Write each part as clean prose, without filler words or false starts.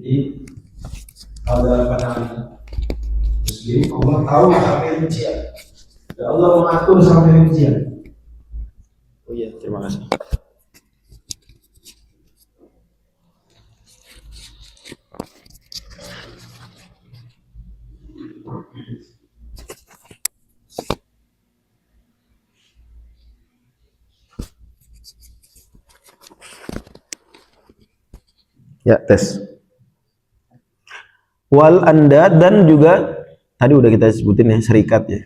Jadi kalau dalam pandangan Muslim, Allah tahu sampai rincian. Dan Allah mengatur sampai rincian. Oh iya, terima kasih. Ya, tes. Wal anda dan juga tadi udah kita sebutin ya, serikat ya.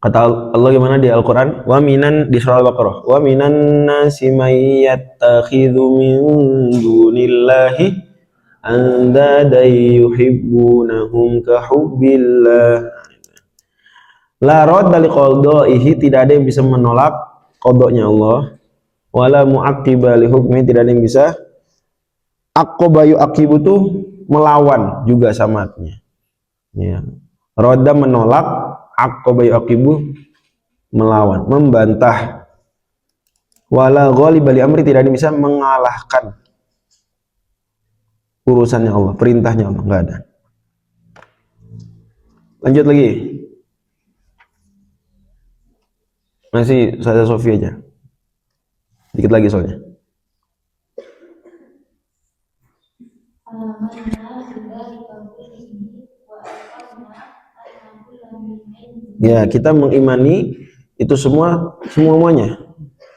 Kata Allah gimana di Al-Qur'an? Wa minan di surah Al-Baqarah. Wa minan nasi may yattakhidhu min dunillahi andada yuhibbunahum ka hubbillah. La radda liqadaihi, tidak ada yang bisa menolak qadanya Allah. Wala mu'aqqiba li hukmi, tidak ada yang bisa. Aqaba yu'aqibu tuh melawan juga sama artinya. Ya. Radda menolak, aqaba yu'aqibu melawan, membantah. Wala ghaliba li amri, tidak ada yang bisa mengalahkan urusannya Allah, perintahnya Allah, enggak ada. Lanjut lagi. Masih saya Sofi aja. Dikit lagi soalnya. Ya, kita mengimani itu semuanya.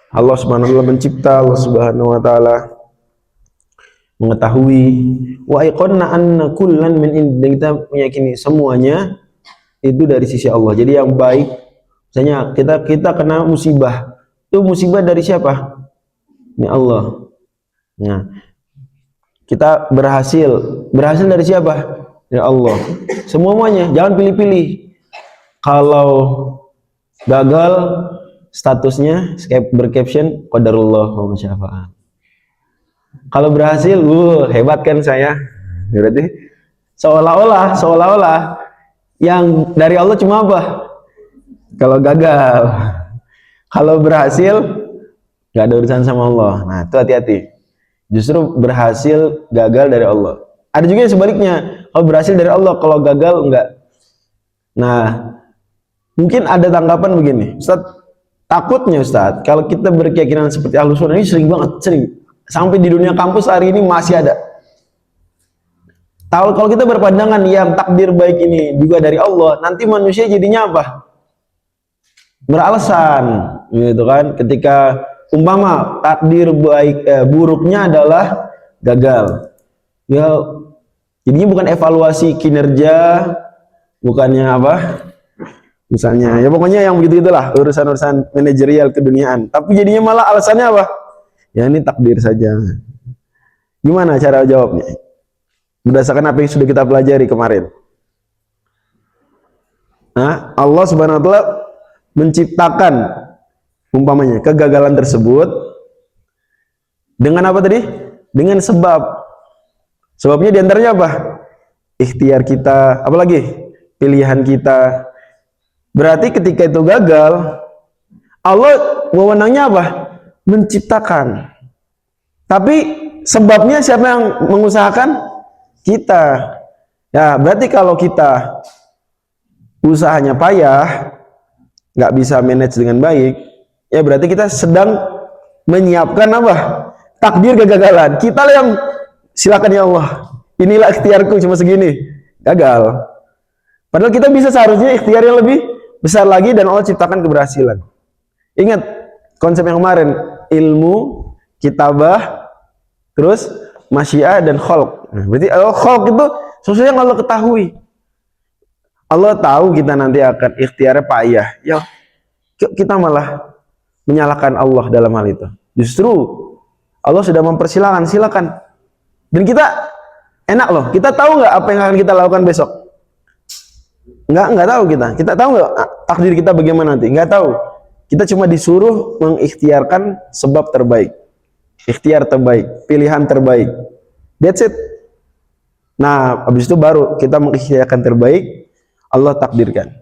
Allah Subhanahu wa taala mencipta, Allah Subhanahu wa taala mengetahui. Wa iqanna anna kullan min indi, kita meyakini semuanya itu dari sisi Allah. Jadi yang baik, misalnya kita kena musibah, itu musibah dari siapa? Ini Allah. Nah, kita berhasil dari siapa? Dari Allah. Semuanya, jangan pilih-pilih. Kalau gagal, statusnya bercaption qadarullah wa masyafa'al. Kalau berhasil, hebat kan saya. Berarti seolah-olah yang dari Allah cuma apa? Kalau gagal. Kalau berhasil, nggak ada urusan sama Allah. Nah, itu hati-hati. Justru berhasil, gagal dari Allah. Ada juga yang sebaliknya. Kalau berhasil dari Allah, kalau gagal enggak. Nah, mungkin ada tanggapan begini, Ustaz, takutnya Ustaz, kalau kita berkeyakinan seperti Ahlus Sunnah ini sering sampai di dunia kampus hari ini masih ada. Kalau kita berpandangan yang takdir baik ini juga dari Allah, nanti manusia jadinya apa? Beralasan, gitu kan? Ketika umpama takdir baik buruknya adalah gagal, ya jadinya bukan evaluasi kinerja, bukannya apa? Misalnya, ya pokoknya yang begitu-gitulah urusan-urusan manajerial keduniaan. Tapi jadinya malah alasannya apa? Ya ini takdir saja. Gimana cara jawabnya? Berdasarkan apa yang sudah kita pelajari kemarin. Nah, Allah Subhanahu wa taala menciptakan umpamanya kegagalan tersebut dengan apa tadi? Dengan sebab. Sebabnya diantaranya apa? Ikhtiar kita, apalagi pilihan kita. Berarti ketika itu gagal, Allah wewenangnya apa? Menciptakan. Tapi sebabnya siapa yang mengusahakan? Kita. Ya, berarti kalau kita usahanya payah, nggak bisa manage dengan baik, ya berarti kita sedang menyiapkan apa? Takdir kegagalan. Kita yang silakan ya Allah, inilah ikhtiarku cuma segini, gagal. Padahal kita bisa seharusnya ikhtiar yang lebih besar lagi dan Allah ciptakan keberhasilan. Ingat konsep yang kemarin, ilmu, kitabah, terus masyiah dan khalq. Nah, berarti khalq itu sesuatu yang Allah ketahui. Allah tahu kita nanti akan ikhtiarnya payah. Ya, kita malah menyalahkan Allah dalam hal itu. Justru Allah sudah mempersilahkan, silakan. Dan kita enak loh. Kita tahu nggak apa yang akan kita lakukan besok? Nggak tahu kita. Kita tahu nggak takdir kita bagaimana nanti? Nggak tahu. Kita cuma disuruh mengikhtiarkan sebab terbaik. Ikhtiar terbaik, pilihan terbaik. That's it. Nah, habis itu baru kita mengikhtiarkan terbaik, Allah takdirkan.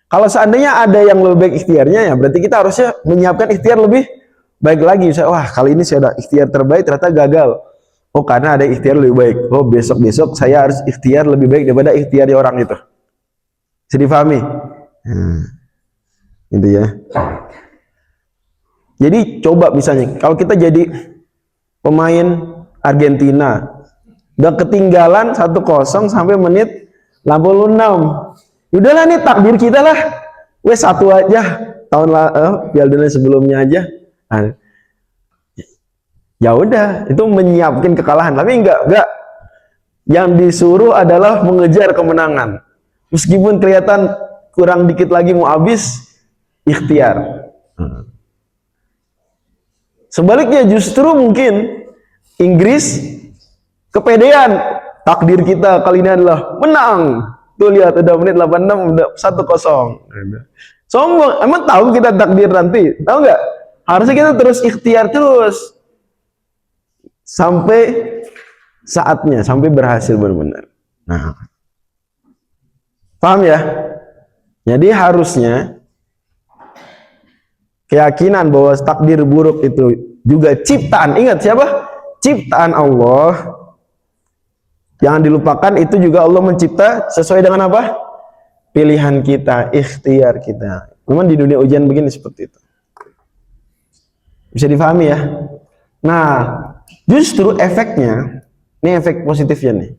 Kalau seandainya ada yang lebih baik ikhtiarnya, ya berarti kita harusnya menyiapkan ikhtiar lebih baik lagi. Wah, kali ini saya ada ikhtiar terbaik, ternyata gagal. Oh, karena ada ikhtiar lebih baik. Oh, besok-besok saya harus ikhtiar lebih baik daripada ikhtiar orang itu. Bisa difahami? Itu ya. Jadi coba misalnya, kalau kita jadi pemain Argentina, udah ketinggalan 1-0 sampai menit 86. Udahlah nih takdir kita lah. Wes 1 aja. Tahun Piala Dunia sebelumnya aja. Nah, ya udah, itu menyiapkan kekalahan. Tapi enggak. Yang disuruh adalah mengejar kemenangan. Meskipun kelihatan kurang dikit lagi mau habis, ikhtiar. Sebaliknya justru mungkin Inggris kepedean. Takdir kita kali ini adalah menang. Tuh lihat udah menit 86 udah 1-0. Sombong. Emang tahu kita takdir nanti? Tahu nggak? Harusnya kita terus ikhtiar terus sampai saatnya, sampai berhasil benar-benar. Nah, paham ya? Jadi harusnya keyakinan bahwa takdir buruk itu juga ciptaan. Ingat siapa? Ciptaan Allah. Jangan dilupakan, itu juga Allah mencipta sesuai dengan apa? Pilihan kita, ikhtiar kita. Memang di dunia ujian begini seperti itu. Bisa difahami ya? Nah, justru efeknya, ini efek positifnya nih.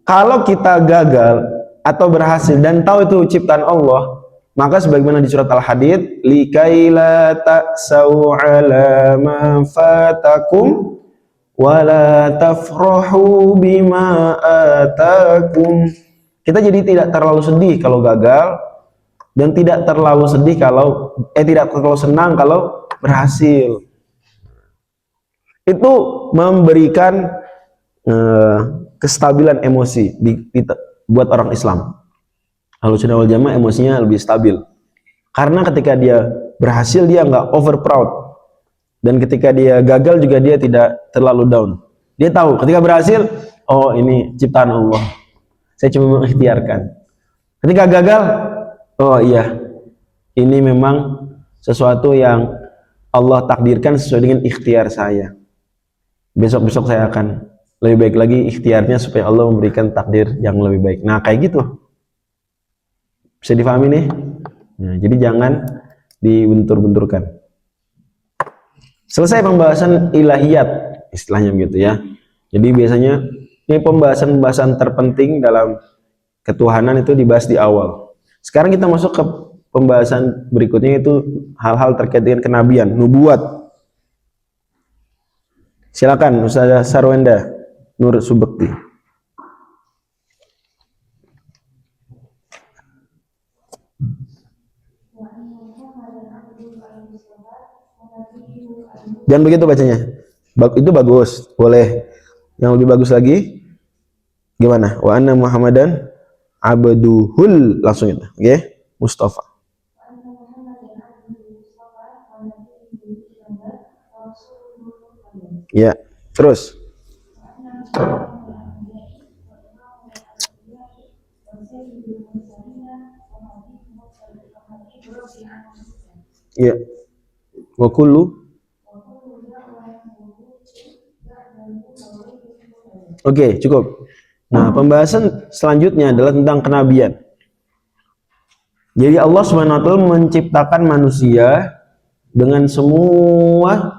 Kalau kita gagal atau berhasil dan tahu itu ciptaan Allah, maka sebagaimana di surat Al-Hadid, likaila ta'sau 'ala ma fatakum wala tafrahu bima atakum. Kita jadi tidak terlalu sedih kalau gagal dan tidak terlalu sedih kalau tidak terlalu senang kalau berhasil. Itu memberikan kestabilan emosi buat orang Islam. Ahlussunnah wal Jamaah emosinya lebih stabil. Karena ketika dia berhasil dia nggak over proud. Dan ketika dia gagal juga dia tidak terlalu down. Dia tahu ketika berhasil, oh ini ciptaan Allah. Saya cuma mengikhtiarkan. Ketika gagal, oh iya, ini memang sesuatu yang Allah takdirkan sesuai dengan ikhtiar saya. Besok-besok saya akan lebih baik lagi ikhtiarnya supaya Allah memberikan takdir yang lebih baik. Nah kayak gitu. Bisa difahami nih? Nah, jadi jangan dibentur-benturkan. Selesai pembahasan ilahiyat, istilahnya begitu ya. Jadi biasanya ini pembahasan-pembahasan terpenting dalam ketuhanan itu dibahas di awal. Sekarang kita masuk ke pembahasan berikutnya, itu hal-hal terkait dengan kenabian, nubuat. Silakan Ustazah Sarwenda Nur Subekti. Jangan begitu bacanya. Itu bagus, boleh. Yang lebih bagus lagi gimana? Wa anna Muhammadan abduhul, langsung itu. Oke? Mustafa. Ya, terus. Ya. Wa kullu. Oke, cukup. Nah, pembahasan selanjutnya adalah tentang kenabian. Jadi Allah SWT menciptakan manusia dengan semua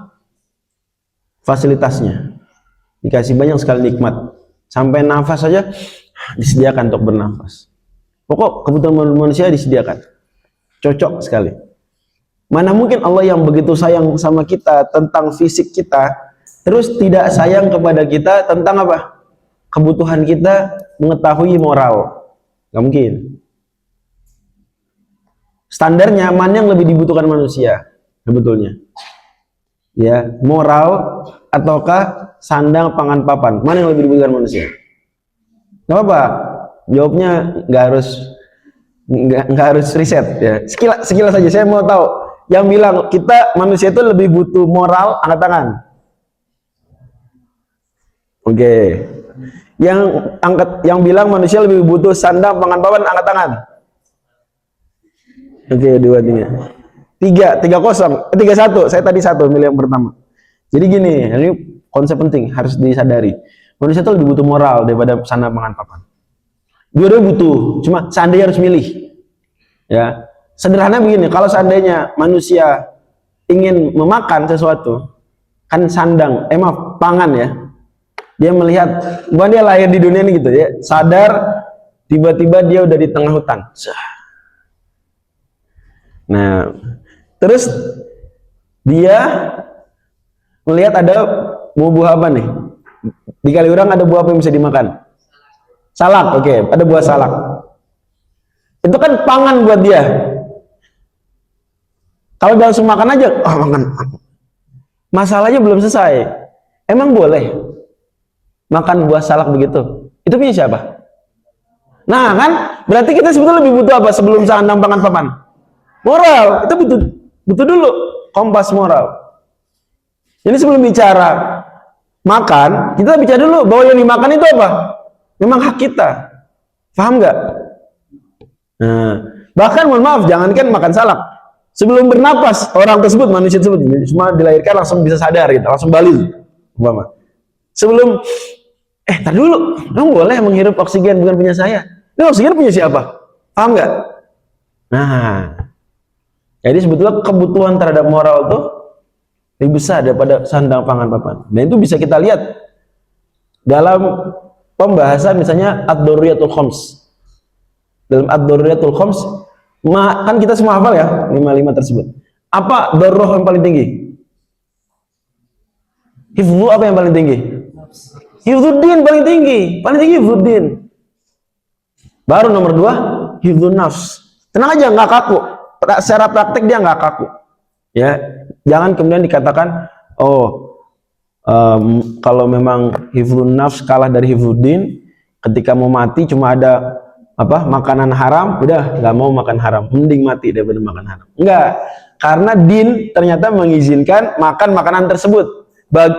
fasilitasnya. Dikasih banyak sekali nikmat. Sampai nafas saja disediakan untuk bernafas. Pokok kebutuhan manusia disediakan. Cocok sekali. Mana mungkin Allah yang begitu sayang sama kita tentang fisik kita, terus tidak sayang kepada kita tentang apa? Kebutuhan kita mengetahui moral. Gak mungkin. Standarnya mana yang lebih dibutuhkan manusia sebetulnya? Ya, moral ataukah sandang pangan papan? Mana yang lebih dibutuhkan manusia? Gak apa-apa. Jawabnya nggak harus riset ya. Sekilas saja saya mau tahu. Yang bilang kita manusia itu lebih butuh moral, angkat tangan. Oke. Yang bilang manusia lebih butuh sandang pangan papan, angkat tangan. Oke, 2, 3. 3-0, 3-1. Saya tadi 1 milih yang pertama. Jadi gini, ini konsep penting harus disadari. Manusia itu lebih butuh moral daripada sandang pangan papan. Dua-dua butuh, cuma seandainya harus milih. Ya, sederhana begini, kalau seandainya manusia ingin memakan sesuatu, kan sandang, maaf, pangan ya. Dia melihat, bukan dia lahir di dunia ini gitu ya, sadar, tiba-tiba dia udah di tengah hutan. Nah, terus dia melihat ada buah-buah apa nih? Di Kaliurang ada buah apa yang bisa dimakan? Salak, oke, ada buah salak. Itu kan pangan buat dia. Kalau dia langsung makan aja, makan. Masalahnya belum selesai. Emang boleh makan buah salak begitu? Itu punya siapa? Nah kan, berarti kita sebetulnya lebih butuh apa sebelum sandang pangan papan? Moral. Itu butuh dulu kompas moral. Ini sebelum bicara makan, kita bicara dulu bahwa yang dimakan itu apa? Memang hak kita. Paham nggak? Nah, bahkan mohon maaf, jangankan makan salak. Sebelum bernapas, orang tersebut, manusia tersebut, cuma dilahirkan langsung bisa sadar gitu, langsung balik. Sebelum, tar dulu, kamu boleh menghirup oksigen bukan punya saya. Ini oksigen punya siapa? Paham nggak? Nah, jadi sebetulnya kebutuhan terhadap moral tuh lebih besar daripada sandang pangan papan. Dan itu bisa kita lihat dalam pembahasan misalnya Ad-Daruriyatul Khams. Dalam Ad-Daruriyatul Khams, kan kita semua hafal ya 5 tersebut. Apa darurah yang paling tinggi? Hifdzu apa yang paling tinggi? Hifdzuddin paling tinggi. Paling tinggi hifdzuddin. Baru nomor 2, hifdzun nafs. Tenang aja, nggak kaku. Secara praktek dia nggak kaku. Ya, jangan kemudian dikatakan, kalau memang hifdzun nafs kalah dari hifdzuddin, ketika mau mati cuma ada makanan haram, udah nggak mau makan haram, mending mati daripada makan haram. Enggak, karena din ternyata mengizinkan makan makanan tersebut.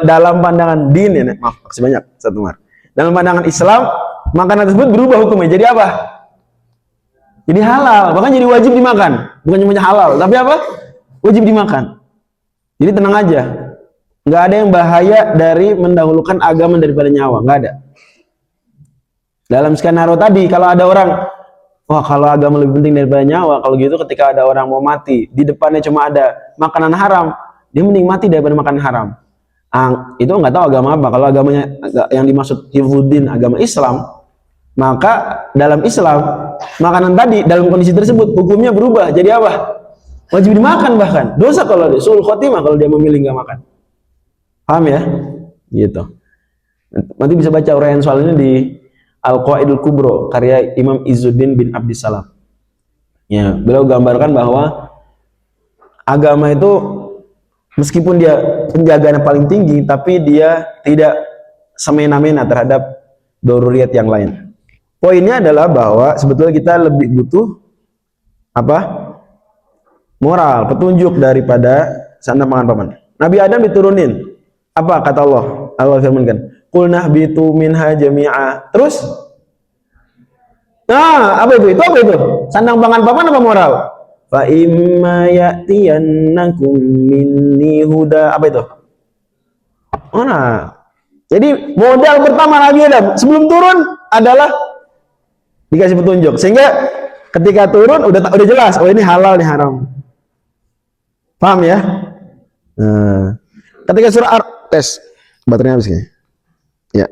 Dalam pandangan din ya, maaf, makasih banyak satu mar. Dalam pandangan Islam, makanan tersebut berubah hukumnya jadi apa? Jadi halal, bahkan jadi wajib dimakan. Bukan cuma halal, tapi apa? Wajib dimakan. Jadi tenang aja, nggak ada yang bahaya dari mendahulukan agama daripada nyawa, nggak ada. Dalam skenario tadi, kalau ada orang, kalau agama lebih penting daripada nyawa, kalau gitu ketika ada orang mau mati, di depannya cuma ada makanan haram, dia mending mati daripada makan haram. Itu nggak tahu agama apa. Kalau agamanya yang dimaksud hifdzuddin agama Islam, maka dalam Islam makanan tadi dalam kondisi tersebut hukumnya berubah jadi apa? Wajib dimakan, bahkan dosa kalau dia suul khotimah kalau dia memilih nggak makan. Paham ya? Gitu. Nanti bisa baca uraian soal ini di Al-Qawaidul Kubro karya Imam Izzuddin bin Abdissalam. Ya, beliau gambarkan bahwa agama itu meskipun dia penjagaannya paling tinggi, tapi dia tidak semena-mena terhadap daruriyat yang lain. Poinnya adalah bahwa sebetulnya kita lebih butuh moral, petunjuk daripada sandang pangan papan. Nabi Adam diturunin. Apa kata Allah? Allah firmankan, "Qulna bitu minha jami'a." Terus? Apa itu? Itu apa itu? Sandang pangan papan apa moral? Fa imma ya'tiyannakum minni huda. Apa itu? Jadi modal pertama Nabi Adam sebelum turun adalah dikasih petunjuk. Sehingga ketika turun udah jelas, ini halal, ini haram. Paham ya? Nah, ketika surah tes baterainya habis kayaknya. Ya.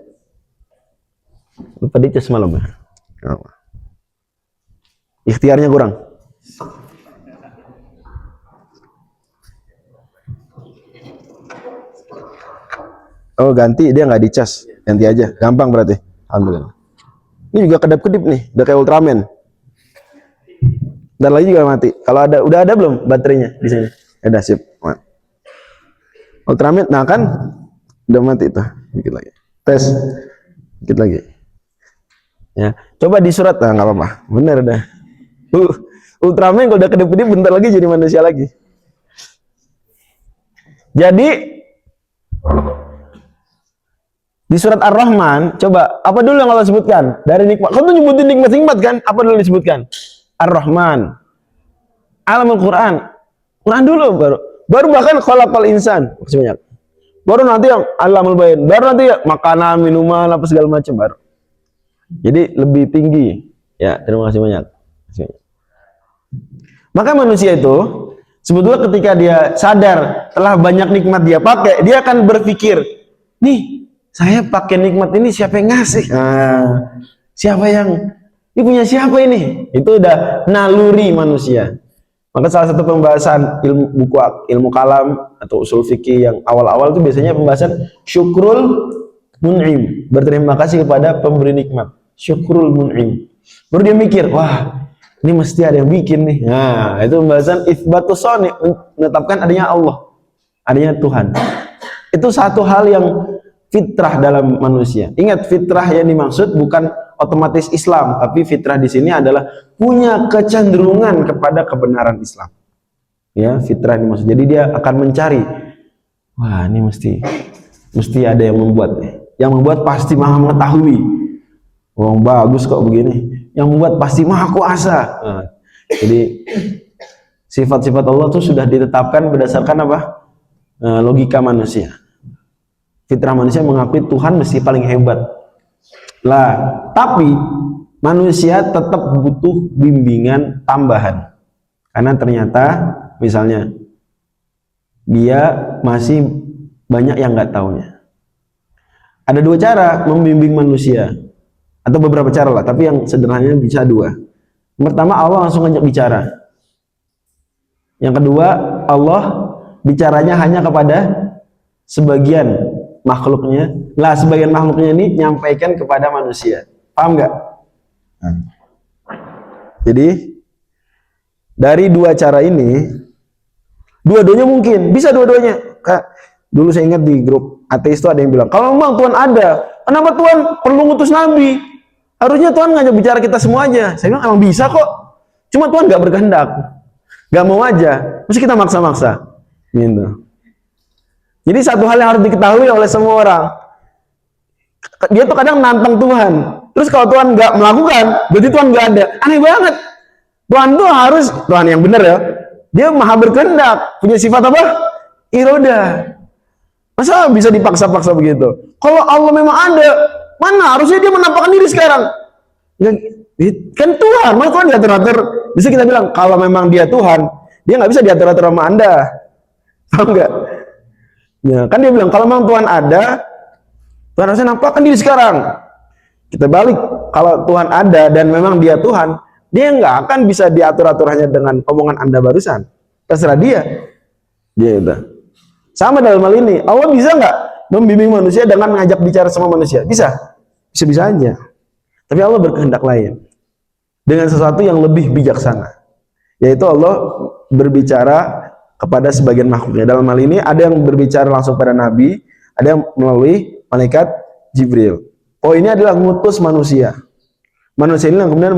Lupa dicas malam ya. Ikhtiarnya kurang. Ganti, dia nggak dicas, ganti aja, gampang berarti. Alhamdulillah. Ini juga kedap-kedip nih, udah kayak Ultraman. Dan lagi juga mati. Kalau udah ada belum baterainya di sini? Udah sip. Ultraman, nah kan udah mati tuh. Dikit lagi. Tes, dikit lagi. Ya, coba di surat, nggak apa-apa. Bener dah. Ultraman kalau udah kedip-kedip bentar lagi jadi manusia lagi. Jadi di surat Ar-Rahman, coba apa dulu yang Allah sebutkan dari nikmat? Kau tuh nyebutin nikmat kan? Apa dulu disebutkan? Ar-Rahman, Alamul Quran, Quran dulu baru bahkan khalaqal insan. Masih banyak. baru nanti yang alamul bayan, baru nanti ya makanan, minuman, apa segala macam baru. Jadi lebih tinggi. Ya, terima kasih banyak. Maka manusia itu sebetulnya ketika dia sadar telah banyak nikmat dia pakai, dia akan berpikir, nih saya pakai nikmat ini siapa yang ngasih? Siapa yang ini punya siapa ini? Itu udah naluri manusia. Maka salah satu pembahasan ilmu kalam atau usul fikih yang awal-awal itu biasanya pembahasan syukrul mun'im, berterima kasih kepada pemberi nikmat. Syukrul mun'im. Baru dia mikir, wah ini mesti ada yang bikin nih. Nah, itu pembahasan itsbatus shani, menetapkan adanya Allah, adanya Tuhan. Itu satu hal yang fitrah dalam manusia. Ingat, fitrah yang dimaksud bukan otomatis Islam, tapi fitrah di sini adalah punya kecenderungan kepada kebenaran Islam. Ya, fitrah ini maksud. Jadi dia akan mencari, wah ini mesti ada yang membuat nih. Yang membuat pasti maha mengetahui. Wah bagus kok begini. Yang membuat pasti maha kuasa. Nah, jadi sifat-sifat Allah itu sudah ditetapkan berdasarkan apa? Logika manusia. Fitrah manusia mengakui Tuhan mesti paling hebat. Lah, tapi manusia tetap butuh bimbingan tambahan. Karena ternyata misalnya dia masih banyak yang nggak taunya. Ada dua cara membimbing manusia, atau beberapa cara lah, tapi yang sederhananya bisa dua. Yang pertama, Allah langsung ngajak bicara. Yang kedua, Allah bicaranya hanya kepada sebagian makhluknya. Lah, sebagian makhluknya ini nyampaikan kepada manusia. Paham nggak? Jadi dari dua cara ini, dua-duanya mungkin, bisa dua-duanya. Dulu saya ingat di grup ateis itu ada yang bilang, kalau memang Tuhan ada, kenapa Tuhan perlu ngutus nabi? Harusnya Tuhan ngajak bicara kita semua aja. Saya bilang emang bisa kok, cuma Tuhan nggak berkehendak, nggak mau aja, mesti kita maksa-maksa. Gitu. Jadi satu hal yang harus diketahui oleh semua orang, dia tuh kadang nantang Tuhan. Terus kalau Tuhan nggak melakukan, berarti Tuhan nggak ada. Aneh banget. Tuhan tuh harus, Tuhan yang benar ya, dia maha berkehendak, punya sifat apa? Iroda. Masa bisa dipaksa-paksa begitu? Kalau Allah memang ada, mana harusnya dia menampakkan diri sekarang? Kan Tuhan, mana Tuhan diatur-atur? Bisa kita bilang, kalau memang dia Tuhan, dia nggak bisa diatur-atur sama Anda. Tahu nggak? Ya, kan dia bilang, kalau memang Tuhan ada, Tuhan harusnya nampakkan diri sekarang. Kita balik, kalau Tuhan ada dan memang dia Tuhan, dia nggak akan bisa diatur-atur hanya dengan omongan Anda barusan. Terserah dia. Gitu. Sama dalam hal ini, Allah bisa nggak membimbing manusia dengan mengajak bicara sama manusia? Bisa. Bisa-bisa aja. Tapi Allah berkehendak lain. Dengan sesuatu yang lebih bijaksana. Yaitu Allah berbicara kepada sebagian makhluknya. Dalam hal ini ada yang berbicara langsung pada Nabi, ada yang melalui malaikat Jibril. Oh, ini adalah ngutus manusia. Manusia ini yang kemudian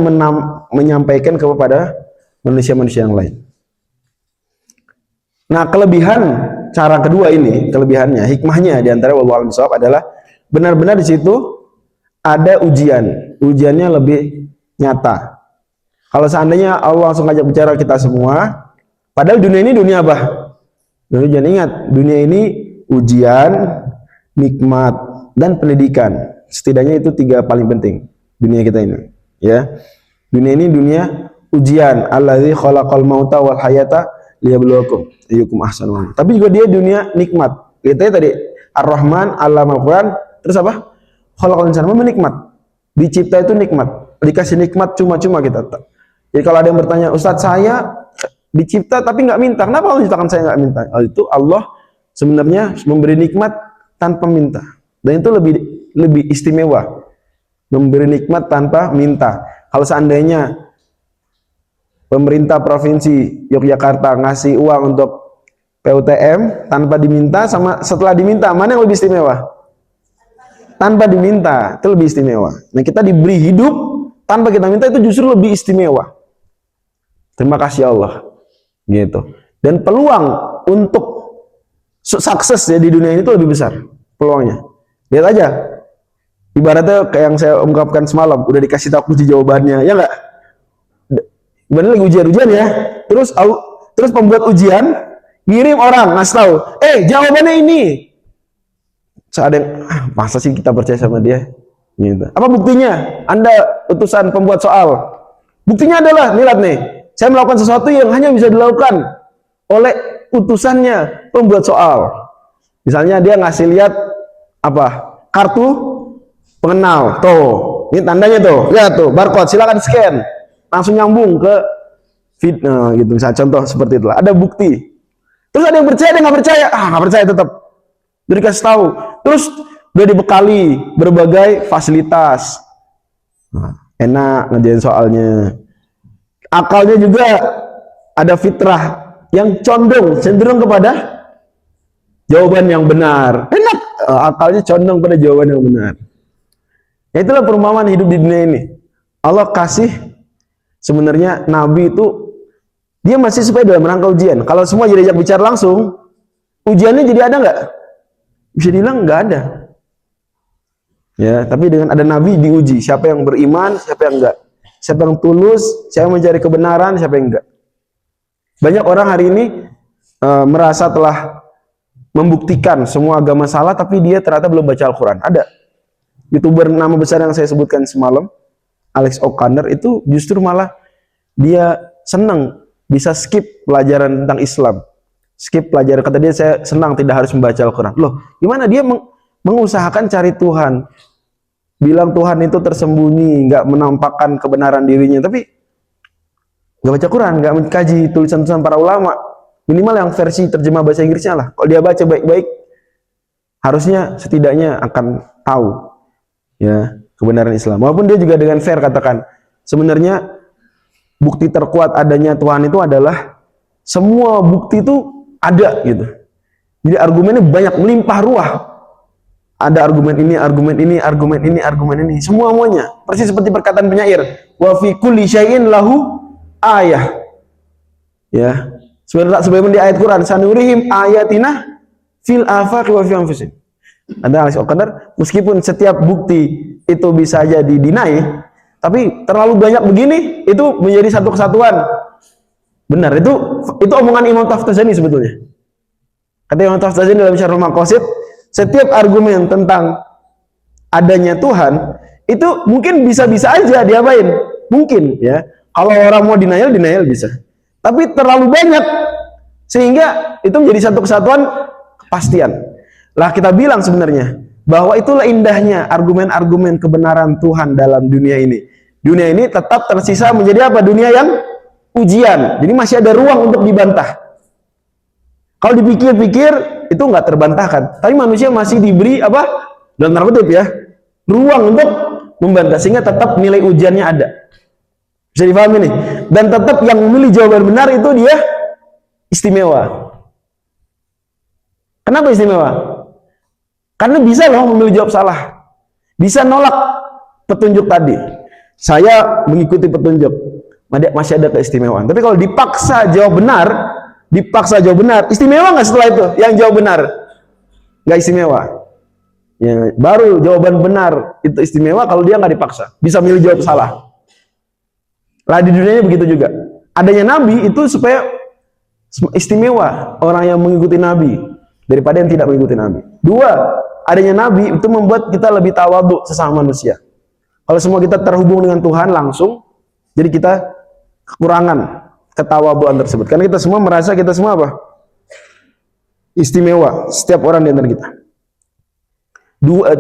menyampaikan kepada manusia-manusia yang lain. Nah, kelebihan cara kedua ini, kelebihannya, hikmahnya di antara wallahu a'lam bishawab adalah benar-benar di situ ada ujian. Ujiannya lebih nyata. Kalau seandainya Allah langsung ngajak bicara kita semua, padahal dunia ini dunia apa? Dunia, jangan ingat, dunia ini ujian, nikmat, dan pendidikan. Setidaknya itu tiga paling penting dunia kita ini. Ya, dunia ini dunia ujian. Allazi khalaqal mauta wal hayata liyabluwakum ayyukum ahsanu amala. Tapi juga dia dunia nikmat. Kita tadi Ar-Rahman, Allamal Quran, terus apa? Khalaqal insana, nikmat. Dicipta itu nikmat. Dikasih nikmat cuma-cuma kita. Jadi kalau ada yang bertanya, Ustadz saya dicipta tapi nggak minta. Kenapa Allah ciptakan saya nggak minta? Itu Allah sebenarnya memberi nikmat tanpa minta. Dan itu lebih istimewa. Memberi nikmat tanpa minta. Kalau seandainya pemerintah provinsi Yogyakarta ngasih uang untuk PUTM tanpa diminta sama setelah diminta, mana yang lebih istimewa? Tanpa diminta, itu lebih istimewa. Nah, kita diberi hidup tanpa kita minta, itu justru lebih istimewa. Terima kasih Allah. Gitu. Dan peluang untuk sukses ya di dunia ini itu lebih besar peluangnya. Lihat aja. Ibaratnya kayak yang saya ungkapkan semalam, udah dikasih tahu kunci jawabannya, ya nggak? Bener lagi ujian ya. Terus pembuat ujian ngirim orang ngasih tahu, jawabannya ini. Ada yang, masa sih kita percaya sama dia? Gitu. Apa buktinya? Anda utusan pembuat soal. Buktinya adalah, nih lihat nih, saya melakukan sesuatu yang hanya bisa dilakukan oleh utusannya pembuat soal. Misalnya dia ngasih lihat apa? Kartu pengenal. Tuh, ini tandanya tuh. Lihat tuh, barcode, silakan scan. Langsung nyambung ke feed, gitu. Misalnya contoh seperti itu. Ada bukti. Terus ada yang percaya, ada yang nggak percaya. Nggak percaya tetap. Udah dikasih tahu. Terus udah dibekali berbagai fasilitas. Enak ngerjain soalnya. Akalnya juga ada fitrah yang condong, cenderung kepada jawaban yang benar. Enak, akalnya condong pada jawaban yang benar. Ya itulah perumpamaan hidup di dunia ini. Allah kasih sebenarnya Nabi itu dia masih supaya dalam rangka ujian. Kalau semua diajak bicara langsung, ujiannya jadi ada nggak? Bisa dibilang nggak ada. Ya, tapi dengan ada Nabi diuji. Siapa yang beriman, siapa yang enggak. Siapa yang tulus, siapa yang mencari kebenaran, siapa yang enggak. Banyak orang hari ini merasa telah membuktikan semua agama salah, tapi dia ternyata belum baca Al-Quran. Ada YouTuber nama besar yang saya sebutkan semalam, Alex O'Connor, itu justru malah dia senang bisa skip pelajaran tentang Islam. Skip pelajaran, kata dia, saya senang tidak harus membaca Al-Quran. Loh, gimana dia mengusahakan cari Tuhan, bilang Tuhan itu tersembunyi, nggak menampakkan kebenaran dirinya, tapi nggak baca Quran, nggak mengkaji tulisan-tulisan para ulama, minimal yang versi terjemah bahasa Inggrisnya lah. Kalau dia baca baik-baik, harusnya setidaknya akan tahu ya kebenaran Islam. Walaupun dia juga dengan fair katakan, sebenarnya bukti terkuat adanya Tuhan itu adalah semua bukti itu ada gitu. Jadi argumennya banyak, melimpah ruah. Ada argumen ini, argumen ini, argumen ini, argumen ini, semuanya. Persis seperti perkataan penyair, wa fi kulli syai'in lahu ayah. Ya. Sebagaimana di ayat Quran, sanurihim ayatina fil afaqi wa fi anfusihim. Ada Alex O'Connor, meskipun setiap bukti itu bisa jadi dinai, tapi terlalu banyak begini, itu menjadi satu kesatuan. Benar, itu omongan Imam Taftazani sebetulnya. Kata Imam Taftazani dalam Syarhul Maqasid, setiap argumen tentang adanya Tuhan itu mungkin bisa-bisa aja diapain, mungkin ya. Kalau orang mau denial bisa. Tapi terlalu banyak sehingga itu menjadi satu kesatuan kepastian. Lah kita bilang sebenarnya bahwa itulah indahnya argumen-argumen kebenaran Tuhan dalam dunia ini. Dunia ini tetap tersisa menjadi apa? Dunia yang ujian. Jadi masih ada ruang untuk dibantah. Kalau dipikir-pikir itu nggak terbantahkan. Tapi manusia masih diberi apa? Dalam tanda kutip ya, ruang untuk membantah sehingga tetap nilai ujiannya ada. Bisa dipahami nih. Dan tetap yang memilih jawaban benar itu dia istimewa. Kenapa istimewa? Karena bisa loh memilih jawab salah. Bisa nolak petunjuk tadi. Saya mengikuti petunjuk. Masih ada keistimewaan. Tapi kalau dipaksa jawab benar, istimewa nggak setelah itu? Yang jawab benar nggak istimewa. Ya, baru jawaban benar itu istimewa kalau dia nggak dipaksa. Bisa milih jawab salah. Lah di dunianya begitu juga. Adanya Nabi itu supaya istimewa orang yang mengikuti Nabi daripada yang tidak mengikuti Nabi. Dua, adanya Nabi itu membuat kita lebih tawadhu sesama manusia. Kalau semua kita terhubung dengan Tuhan langsung, jadi kita kekurangan ketawaduan tersebut. Karena kita semua merasa kita semua apa? Istimewa. Setiap orang di antara kita.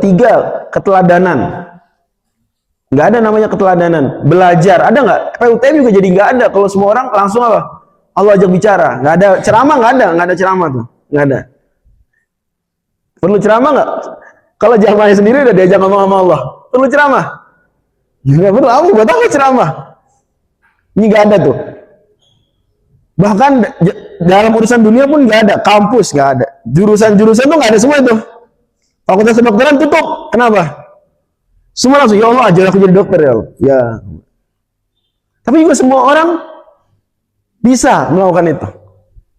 Tiga, keteladanan. Nggak ada namanya keteladanan. Belajar, ada nggak? PUTM juga jadi nggak ada. Kalau semua orang langsung apa? Allah ajak bicara. Nggak ada ceramah, nggak ada ceramah tuh. Nggak ada. Perlu ceramah nggak? Kalau jamaahnya sendiri udah diajak ngomong sama Allah. Perlu ceramah? Nggak perlu. Aku buat apa ceramah? Ini nggak ada tuh. Bahkan dalam urusan dunia pun nggak ada. Kampus nggak ada. Jurusan-jurusan tuh nggak ada semua itu. Fakultas kedokteran tutup. Kenapa? Semua langsung, ya Allah ajar aku jadi dokter ya Allah. Ya. Tapi juga semua orang bisa melakukan itu.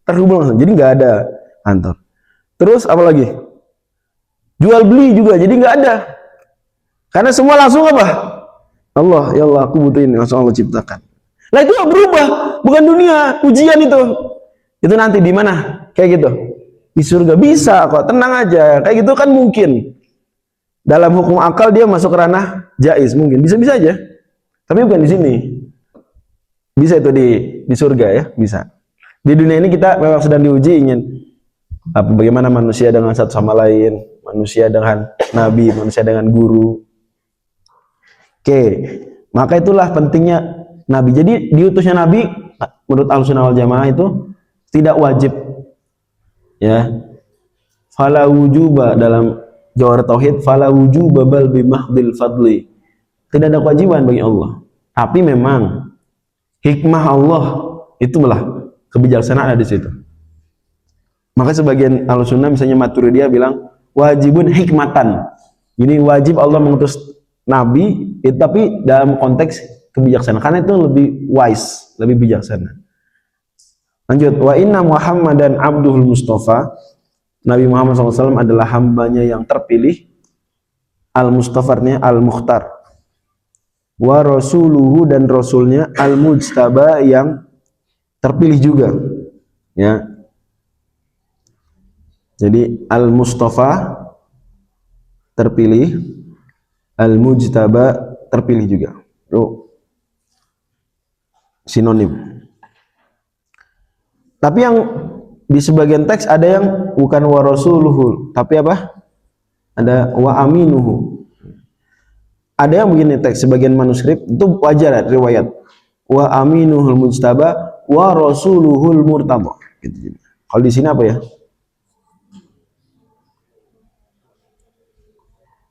Terhubung langsung. Jadi nggak ada kantor. Terus apa lagi? Jual beli juga. Jadi nggak ada. Karena semua langsung apa? Allah, ya Allah aku butuh ini. Langsung Allah ciptakan. Lah itu nggak berubah. Bukan dunia. Ujian itu. Itu nanti di mana? Kayak gitu. di surga. Bisa kok, tenang aja. Kayak gitu kan mungkin. Dalam hukum akal dia masuk ke ranah jaiz, mungkin. Bisa-bisa aja. Tapi bukan di sini. Bisa itu di surga ya, bisa. Di dunia ini kita memang sedang diuji ingin bagaimana manusia dengan satu sama lain, manusia dengan nabi, manusia dengan guru. Oke, maka itulah pentingnya nabi. Jadi diutusnya nabi menurut Ahlussunnah wal Jamaah itu tidak wajib. Ya. Fala wujuba dalam Jawhar Tauhid, fala wujuba bal bimahdil fadli. Tidak ada kewajiban bagi Allah. Tapi memang hikmah Allah itulah kebijaksanaan ada di situ. Maka sebagian Ahlussunnah misalnya Maturidiyah bilang wajibun hikmatan. Jadi wajib Allah mengutus nabi tapi dalam konteks kebijaksanaan karena itu lebih wise, lebih bijaksana. Lanjut, wa inna Muhammadan abduhul mustafa. Nabi Muhammad SAW adalah hambanya yang terpilih, al-mustafarnya al-mukhtar, wa rasuluhu dan rasulnya al-mujtaba yang terpilih juga, ya. Jadi al-mustafa terpilih, al-mujtaba terpilih juga. Oh, sinonim. Tapi yang di sebagian teks ada yang bukan wa rasuluhu, tapi apa? Ada wa aminuhu. Ada yang begini teks sebagian manuskrip itu wajar riwayat wa aminuhul mujtaba wa rasuluhul murtaba. Gitu. Kalau di sini apa ya?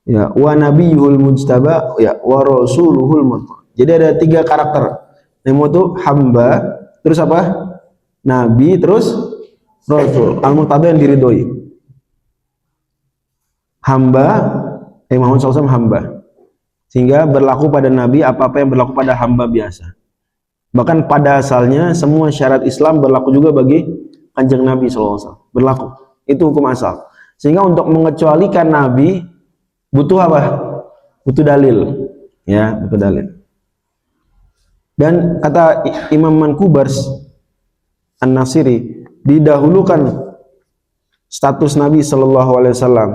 Ya wa nabiyuhul mujtaba ya wa rasuluhul murtaba. Jadi ada 3 karakter. Yang itu hamba, terus apa? Nabi, terus Rasul, al-murtada yang diridhoi. Hamba, Muhammad SAW hamba. Sehingga berlaku pada Nabi apa-apa yang berlaku pada hamba biasa. Bahkan pada asalnya semua syarat Islam berlaku juga bagi Kanjeng Nabi SAW. Berlaku. Itu hukum asal. Sehingga untuk mengecualikan Nabi butuh apa? Butuh dalil. Ya, butuh dalil. Dan kata Imam Mankubars An-Nasiri, didahulukan status Nabi Shallallahu Alaihi Wasallam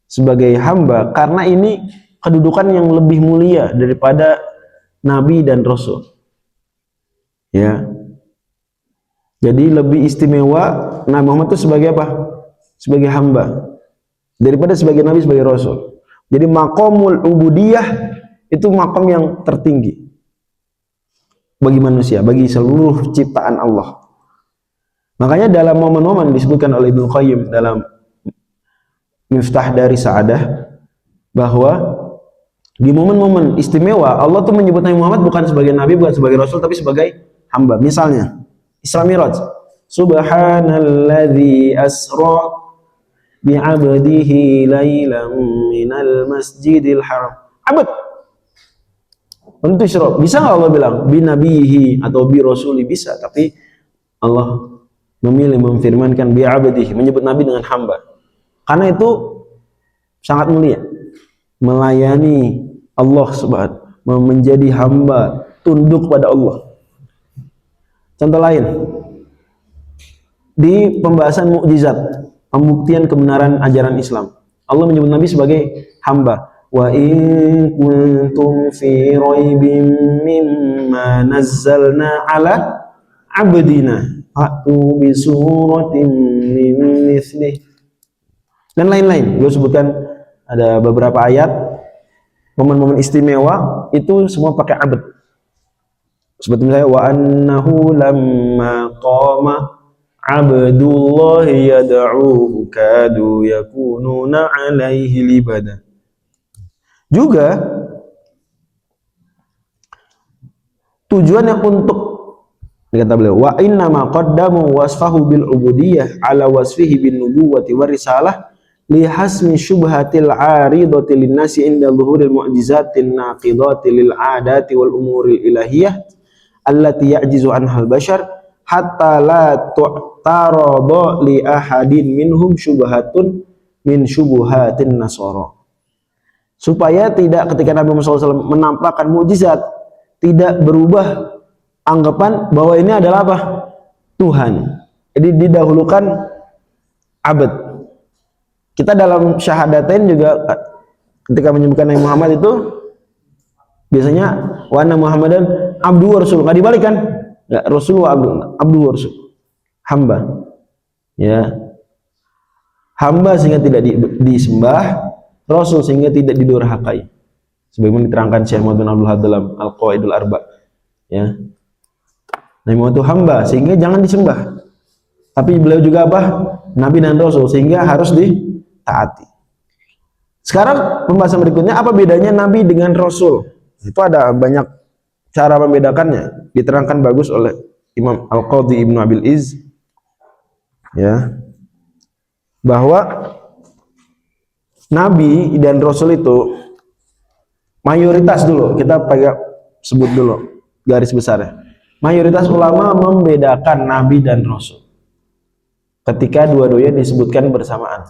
sebagai hamba karena ini kedudukan yang lebih mulia daripada Nabi dan Rasul. Ya, jadi lebih istimewa Nabi Muhammad itu sebagai apa? Sebagai hamba daripada sebagai Nabi, sebagai Rasul. Jadi maqamul ubudiyah itu maqam yang tertinggi bagi manusia, bagi seluruh ciptaan Allah. Makanya dalam momen-momen disebutkan oleh Ibnu Qayyim dalam Miftah dari Sa'adah bahwa di momen-momen istimewa Allah tuh menyebut Nabi Muhammad bukan sebagai nabi, bukan sebagai rasul, tapi sebagai hamba. Misalnya Isra Miraj, Subhanalladzi asra bi'abdihi lailan minal masjidil haram. Abad. Tentu Isra. Bisa nggak Allah bilang bi nabihi atau bi rasuli? Bisa, tapi Allah memilih memfirmankan bi'abdihi, menyebut Nabi dengan hamba. Karena itu sangat mulia. Melayani Allah subhanahu, menjadi hamba, tunduk pada Allah. Contoh lain, di pembahasan mukjizat, pembuktian kebenaran ajaran Islam, Allah menyebut Nabi sebagai hamba. Wa in kuntum fi raibim mimma nazzalna ala abdina fa'tu bi suratin min mithlih, dan lain-lain. Beliau sebutkan ada beberapa ayat momen-momen istimewa itu semua pakai abd. Seperti misalnya wa annahu lamma qama abdullahi yad'uhu kadu yakununa alaihi libada. Juga tujuannya untuk, kata beliau, wa inna ma qaddamu wasfahu bil ubudiyah ala wasfihi bin nubuwati war risalah li hasmi syubhatil aridati lin nasi inda zuhuril mu'jizatin naqidati lil adati wal umuril ilahiyah allati ya'jizu anhal bashar hatta la tu'tarada li ahadin minhum syubhatun min syubhatin nasara. Supaya tidak ketika Nabi Muhammad SAW menampakkan mukjizat tidak berubah anggapan bahwa ini adalah apa? Tuhan. Jadi didahulukan abad. Kita dalam syahadatain juga ketika menyebutkan Nabi Muhammad itu biasanya wa anna Muhammadan abdu wa rasul. Enggak dibalik kan? Enggak, rasul wa abdu wa rasul. Hamba. Ya. Hamba sehingga tidak disembah, rasul sehingga tidak didurhakai. Sebagaimana diterangkan Syekh Muhammad bin Abdul Wahab dalam Al-Qawaidul Arba. Ya. Nabi Muhammad itu hamba sehingga jangan disembah. Tapi beliau juga apa? Nabi dan rasul sehingga harus ditaati. Sekarang pembahasan berikutnya, apa bedanya nabi dengan rasul? Itu ada banyak cara membedakannya, diterangkan bagus oleh Imam Al-Qadhi Ibnu Abil Izz, ya, bahwa nabi dan rasul itu mayoritas dulu, kita sebut dulu garis besarnya. Mayoritas ulama membedakan nabi dan rasul ketika dua-duanya disebutkan bersamaan.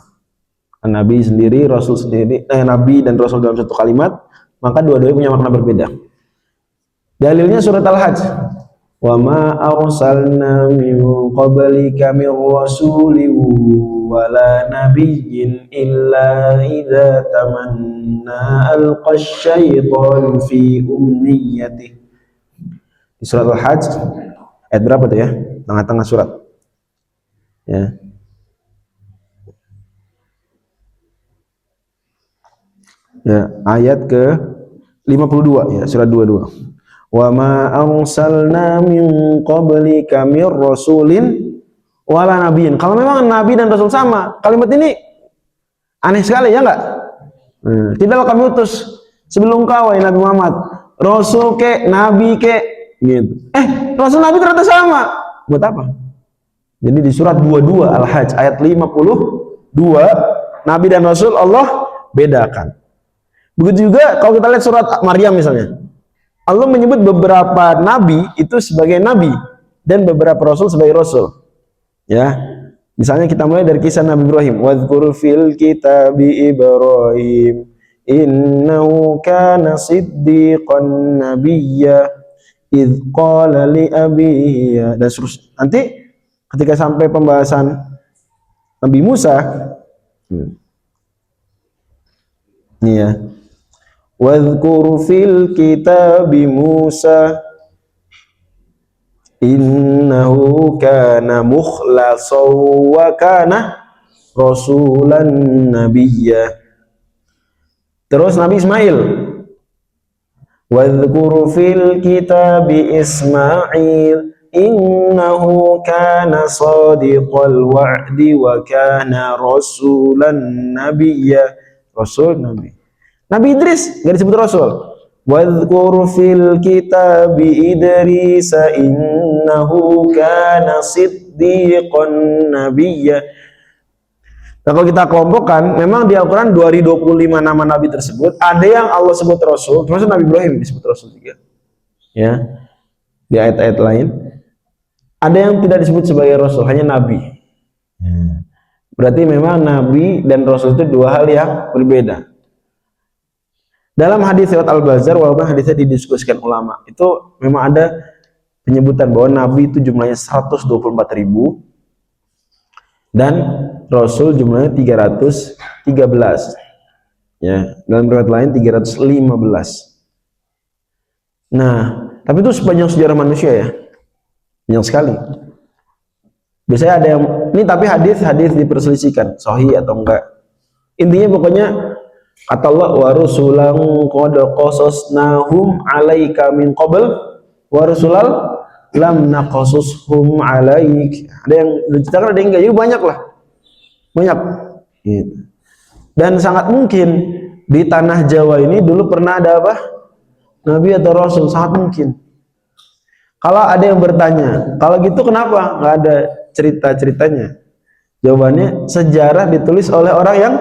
Nabi sendiri, rasul sendiri, nabi dan rasul dalam satu kalimat, maka dua-duanya punya makna berbeda. Dalilnya surat Al-Hajj. Wa ma arsalna min qablika min rasulin wala nabiyyin illa idza tamanna alqa asy-syaitanu fi umniyatihi. Di surat Al-Hajj ayat berapa tuh ya? Tengah-tengah surat. Ya. Ya, ayat ke 52 ya, surat 22. Wa ma arsalna min qablika mir rasulin wala nabiyyin. Kalau memang nabi dan rasul sama, kalimat ini aneh sekali ya enggak? Tidaklah kami utus sebelum kau Nabi Muhammad, rasul ke, nabi ke, gitu. Rasul nabi ternyata sama. Buat apa? Jadi di surat 22 Al-Hajj ayat 52, nabi dan rasul Allah bedakan. Begitu juga kalau kita lihat surat Maryam misalnya, Allah menyebut beberapa nabi itu sebagai nabi dan beberapa rasul sebagai rasul. Ya, misalnya kita mulai dari kisah Nabi Ibrahim. Wadhkur fil kitabi Ibrahim innahu kana siddiqan nabiyya idh qala li abihi, dan seterusnya. Nanti ketika sampai pembahasan Nabi Musa, ini ya. Wadhkur fil kitabi Musa innahu kana mukhlasan wa kana rasulan nabiyya. Terus Nabi Ismail, wadhkur fil kitabi Ismail innahu kana sadiqal wa'di wa kana rasulan nabiyya. Rasul nabi. Nabi Idris enggak disebut rasul. Wadhkur fil kitabi Idris innahu kana siddiqan nabiyya. Nah, kalau kita kelompokkan, memang di Al-Quran 2025 nama nabi tersebut, ada yang Allah sebut rasul, termasuk Nabi Ibrahim disebut rasul juga. Ya. Di ayat-ayat lain ada yang tidak disebut sebagai rasul, hanya nabi. Berarti memang nabi dan rasul itu dua hal yang berbeda. Dalam hadis riwayat Al-Bazzar, walaupun hadisnya didiskusikan ulama, itu memang ada penyebutan bahwa nabi itu jumlahnya 124.000 dan rasul jumlahnya 313. Ya, dalam riwayat lain 315. Nah, tapi itu sepanjang sejarah manusia ya. Banyak sekali. Biasanya ada yang ini, tapi hadis diperselisihkan sahih atau enggak. Intinya pokoknya kata Allah, wa rusulan qad qasasnahum 'alaika min qabl wa rusulal lam naqasushum 'alaik. Ada yang diceritakan, ada yang enggak. Jadi banyak lah. Banyak. Gitu. Dan sangat mungkin di tanah Jawa ini dulu pernah ada apa? Nabi atau rasul, sangat mungkin. Kalau ada yang bertanya, kalau gitu kenapa nggak ada cerita-ceritanya? Jawabannya, sejarah ditulis oleh orang yang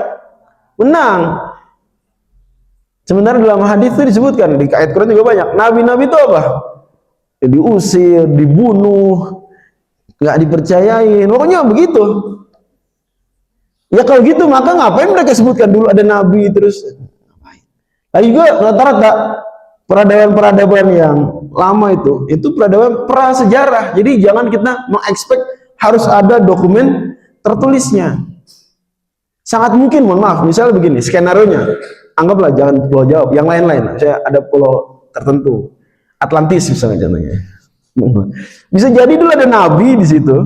menang. Sebenarnya dalam hadis itu disebutkan, di ayat Quran juga banyak. Nabi-nabi itu apa? Ya, diusir, dibunuh, nggak dipercayain. Pokoknya begitu. Ya kalau gitu maka ngapain mereka sebutkan dulu ada nabi terus? Lagi juga rata-rata peradaban-peradaban yang lama itu peradaban prasejarah. Jadi jangan kita mengekspek harus ada dokumen tertulisnya. Sangat mungkin, mohon maaf, misalnya begini, skenario-nya, anggaplah jangan pulau Jawa, yang lain-lain, saya ada pulau tertentu, Atlantis misalnya contohnya. Bisa jadi dulu ada nabi di situ,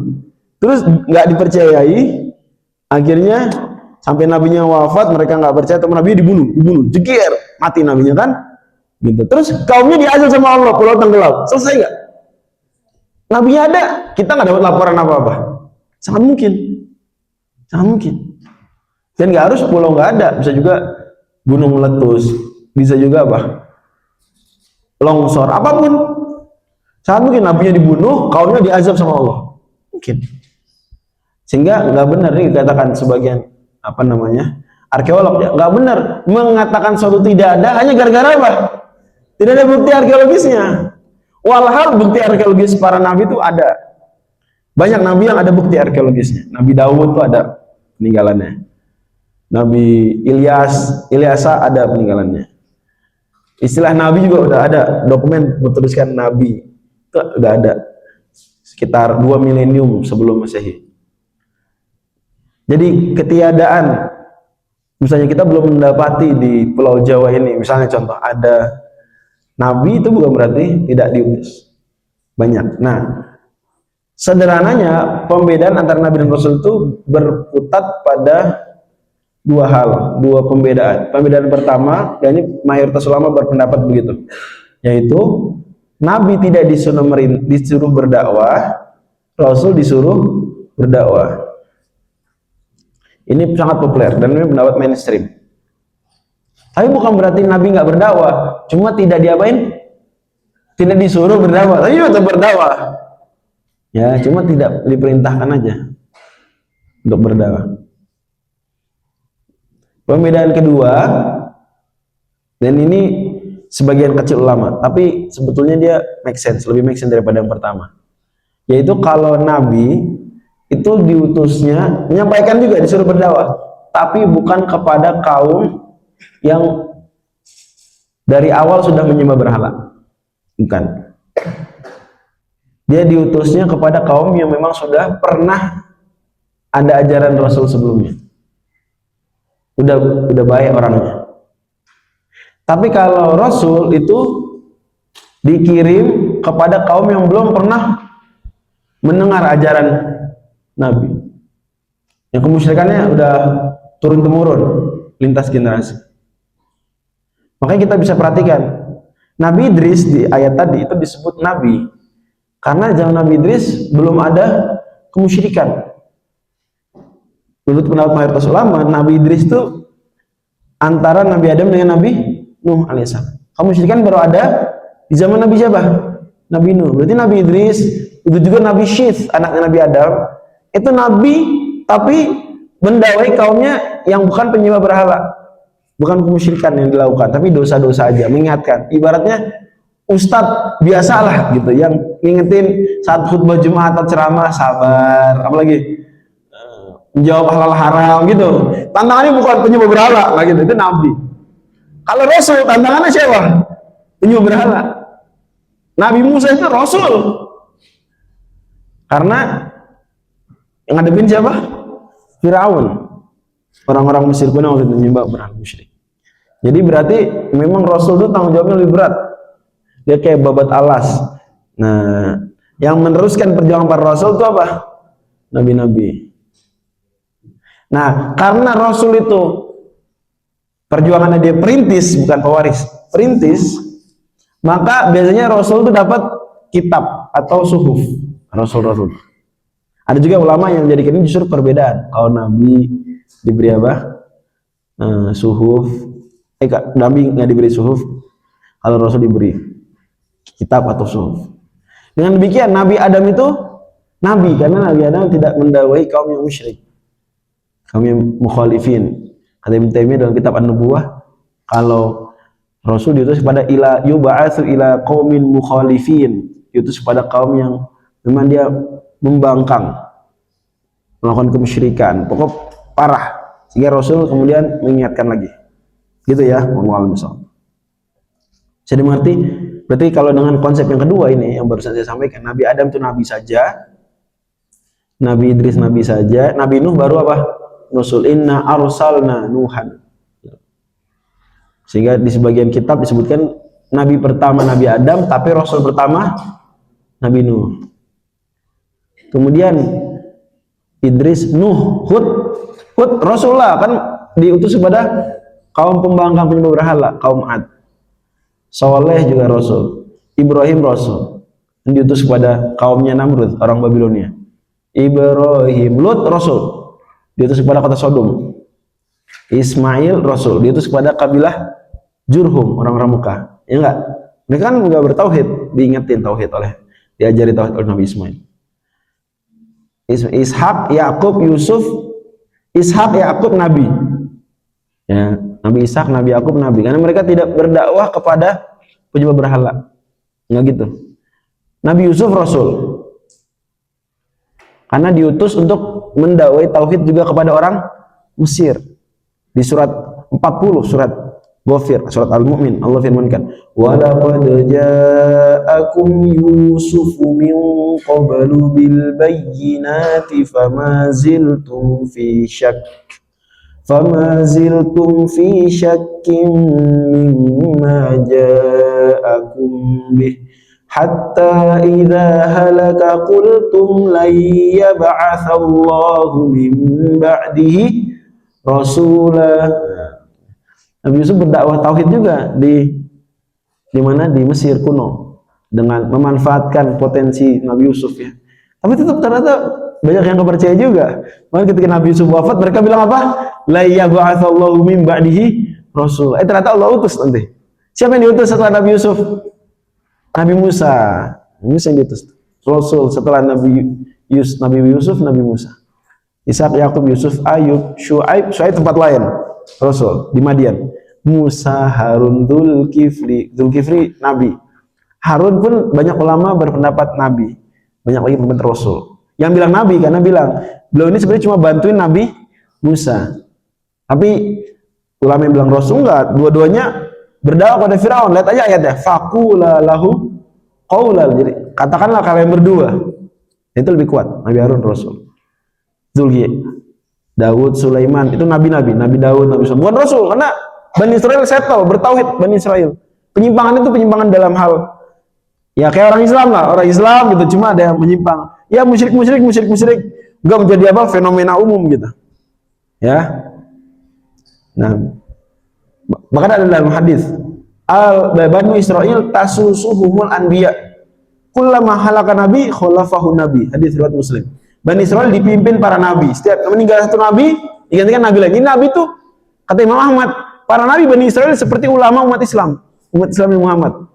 terus nggak dipercayai, akhirnya sampai nabinya wafat, mereka nggak percaya, teman nabinya dibunuh, jeger, mati nabinya kan, gitu. Terus kaumnya diazab sama Allah, pulau tenggelam, selesai nggak? Nabinya ada, kita nggak dapat laporan apa-apa, sangat mungkin, sangat mungkin. Dan nggak harus pulau nggak ada, bisa juga gunung meletus, bisa juga apa? Longsor, apapun. Sangat mungkin nabinya dibunuh, kaumnya diazab sama Allah. Mungkin. Sehingga nggak benar nih dikatakan sebagian apa namanya arkeolog ya, nggak benar mengatakan suatu tidak ada hanya gara-gara apa? Tidak ada bukti arkeologisnya. Walhal bukti arkeologis para nabi itu ada. Banyak nabi yang ada bukti arkeologisnya. Nabi Daud itu ada peninggalannya. Nabi Ilyasa ada peninggalannya. Istilah nabi juga udah ada, dokumen bertuliskan nabi itu udah ada sekitar 2 milenium sebelum Masehi. Jadi ketiadaan, misalnya kita belum mendapati di Pulau Jawa ini, misalnya contoh ada nabi, itu bukan berarti tidak diutus. Banyak. Nah, sederhananya pembedaan antara nabi dan rasul itu berputar pada dua hal, dua pembedaan. Pembedaan pertama, dan ini mayoritas ulama berpendapat begitu, yaitu nabi tidak disuruh berdakwah, rasul disuruh berdakwah. Ini sangat populer dan ini pendapat mainstream. Tapi bukan berarti nabi nggak berdakwah, cuma tidak diapain, tidak disuruh berdakwah, tapi tetap berdakwah. Ya, cuma tidak diperintahkan aja untuk berdakwah. Pembedaan kedua, dan ini sebagian kecil ulama, tapi sebetulnya dia make sense, lebih make sense daripada yang pertama. Yaitu kalau nabi itu diutusnya menyampaikan juga, disuruh berdakwah, tapi bukan kepada kaum yang dari awal sudah menyembah berhala. Bukan. Dia diutusnya kepada kaum yang memang sudah pernah ada ajaran Rasul sebelumnya. Udah baik orangnya. Tapi kalau Rasul itu dikirim kepada kaum yang belum pernah mendengar ajaran Nabi, yang kemusyrikannya udah turun temurun lintas generasi. Makanya kita bisa perhatikan Nabi Idris di ayat tadi itu disebut Nabi karena zaman Nabi Idris belum ada kemusyrikan. Menurut pendapat mayoritas ulama, Nabi Idris itu antara Nabi Adam dengan Nabi Nuh alaihissalam. Kemusyrikan baru ada di zaman Nabi siapa? Nabi Nuh. Berarti Nabi Idris itu juga Nabi Syith, anaknya Nabi Adam. Itu nabi tapi mendakwai kaumnya yang bukan penyembah berhala, bukan kemusyrikan yang dilakukan, tapi dosa-dosa aja, mengingatkan. Ibaratnya ustadz biasalah gitu, yang ngingetin saat khutbah Jumat atau ceramah, sabar, apalagi menjawab halal haram gitu. Tantangannya bukan penyembah berhala, lah gitu, itu nabi. Kalau rasul tantangannya siapa? Penyembah berhala. Nabi Musa itu rasul karena yang ngadepin siapa? Firaun. Orang-orang Mesir pun waktu itu menyembah berhala musyrik. Jadi berarti memang Rasul itu tanggung jawabnya lebih berat. Dia kayak babat alas. Nah, yang meneruskan perjuangan para Rasul itu apa? Nabi-nabi. Nah, karena Rasul itu perjuangannya dia perintis, bukan pewaris, perintis, maka biasanya Rasul itu dapat kitab atau suhuf. Rasul-Rasul. Ada juga ulama yang menjadikan ini justru perbedaan. Kalau Nabi diberi apa? Suhuf. Nabi nggak diberi suhuf. Kalau Rasul diberi kitab atau suhuf. Dengan demikian Nabi Adam itu Nabi karena Nabi Adam tidak mendakwai kaum yang musyrik, kaum yang mukhalifin. Kata Ibnu Taimiyah dalam kitab An-Nubuwah, kalau Rasul diutus kepada yub'atsu ila qaumin mukhalifin, diutus kepada kaum yang memang dia membangkang, melakukan kemusyrikan, pokok parah, sehingga Rasul kemudian mengingatkan lagi, gitu ya. Wallahu a'lam. Saya dimengerti. Berarti kalau dengan konsep yang kedua ini yang barusan saya sampaikan, Nabi Adam itu nabi saja, Nabi Idris nabi saja, Nabi Nuh baru apa? Rasul. Inna arsalna Nuhan. Sehingga di sebagian kitab disebutkan nabi pertama Nabi Adam, tapi Rasul pertama Nabi Nuh. Kemudian Idris, Nuh, Hud Rasulullah kan diutus kepada kaum pembangkang penyembah berhala, kaum Ad. Saleh juga Rasul. Ibrahim Rasul, yang diutus kepada kaumnya Namrud, orang Babilonia. Ibrahim, Lut Rasul, diutus kepada kota Sodom. Ismail Rasul, diutus kepada kabilah Jurhum, orang-orang Mekah. Ya enggak? Mereka kan enggak bertauhid, diingetin tauhid diajari tauhid oleh Nabi Ismail. Ishak, Yakub, Yusuf, Ishak, Yakub Nabi. Ya, Nabi Ishak, Nabi Yakub Nabi. Karena mereka tidak berdakwah kepada penyembah berhala. Enggak gitu. Nabi Yusuf Rasul. Karena diutus untuk mendakwai tauhid juga kepada orang Mesir. Di surat 40, surat Ghafir, surat Al-Mu'min, Allah firmankan, "Wa laqad ja'akum Yusufu min qablu bil bayyinati fama ziltum fi syakkin mimma ja'akum bih hatta idza halaka qultum lan yab'atsallahu min ba'dihi rasulah." Nabi Yusuf berdakwah tauhid juga di mana, di Mesir kuno, dengan memanfaatkan potensi Nabi Yusuf ya. Tapi tetap ternyata banyak yang percaya juga. Makanya ketika Nabi Yusuf wafat, mereka bilang apa? La yab'atsallahu min ba'dihi rasul. Ternyata Allah utus nanti. Siapa yang diutus setelah Nabi Yusuf? Nabi Musa. Musa yang diutus. Rasul setelah Nabi Yusuf, Nabi Musa. Ishak, Yakub, Yusuf, Ayub, Syuaib tempat lain. Rasul di Madian. Musa, Harun, Zulkifli Nabi. Harun pun banyak ulama berpendapat Nabi, banyak lagi berpendapat Rasul. Yang bilang Nabi karena bilang beliau ini sebenarnya cuma bantuin Nabi Musa. Tapi ulama yang bilang Rasul enggak, dua-duanya berdakwah pada Firaun. Lihat aja ayatnya, faqula lahu qaulal. Jadi katakanlah kalian berdua. Itu lebih kuat, Nabi Harun Rasul. Zulkifli, Daud, Sulaiman, itu nabi-nabi, Nabi Daud, Nabi Sulaiman, bukan Rasul, karena Bani Israel settle, bertauhid Bani Israel. Penyimpangan itu penyimpangan dalam hal, ya kayak orang Islam lah, orang Islam gitu, cuma ada yang menyimpang. Ya musyrik, enggak menjadi apa, fenomena umum gitu. Ya. Nah, bahkan ada dalam hadis, Bani Israel tasusuhumul anbiya. Kullama halaka nabi, khalafahu nabi. Hadis riwayat Muslim. Bani Israel dipimpin para nabi. Setiap meninggal satu nabi, digantikan nabi lagi. Ini nabi tuh, kata Imam Ahmad, para nabi Bani Israel seperti ulama umat Islam yang Muhammad.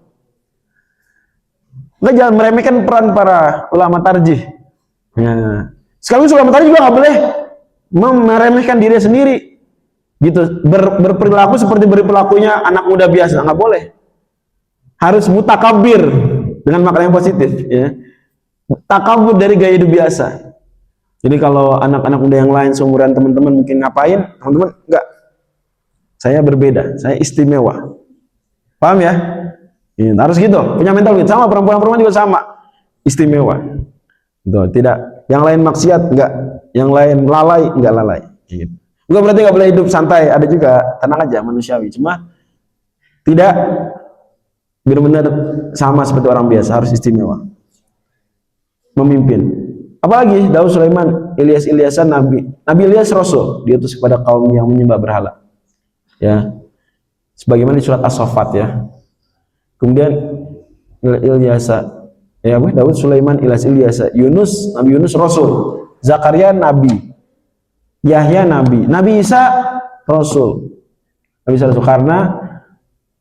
Nggak, jangan meremehkan peran para ulama tarjih. Ya. Sekaligus ulama tarjih juga nggak boleh meremehkan diri sendiri. Gitu, berperilaku seperti berperilakunya anak muda biasa, nggak boleh. Harus mutakabir dengan makna yang positif. Ya. Takabur dari gaya hidup biasa. Jadi kalau anak-anak muda yang lain seumuran teman-teman mungkin ngapain, teman-teman enggak. Saya berbeda, saya istimewa. Paham ya? Ya, harus gitu, punya mental gitu. Sama perempuan-perempuan juga sama, istimewa. Gitu, tidak. Yang lain maksiat enggak, yang lain lalai enggak lalai. Gitu. Bukan berarti enggak boleh hidup santai, ada juga, tenang aja, manusiawi. Cuma tidak benar-benar sama seperti orang biasa, harus istimewa. Memimpin. Apalagi Daud, Sulaiman, Ilyasan Nabi Ilyas Rasul, diutus kepada kaum yang menyembah berhala. Ya, sebagaimana di surat As-Saffat ya. Kemudian Ilyasa, ya Daud, Sulaiman, Ilyasa, Nabi Yunus Rasul, Zakaria Nabi, Yahya Nabi, Nabi Isa Rasul. Karena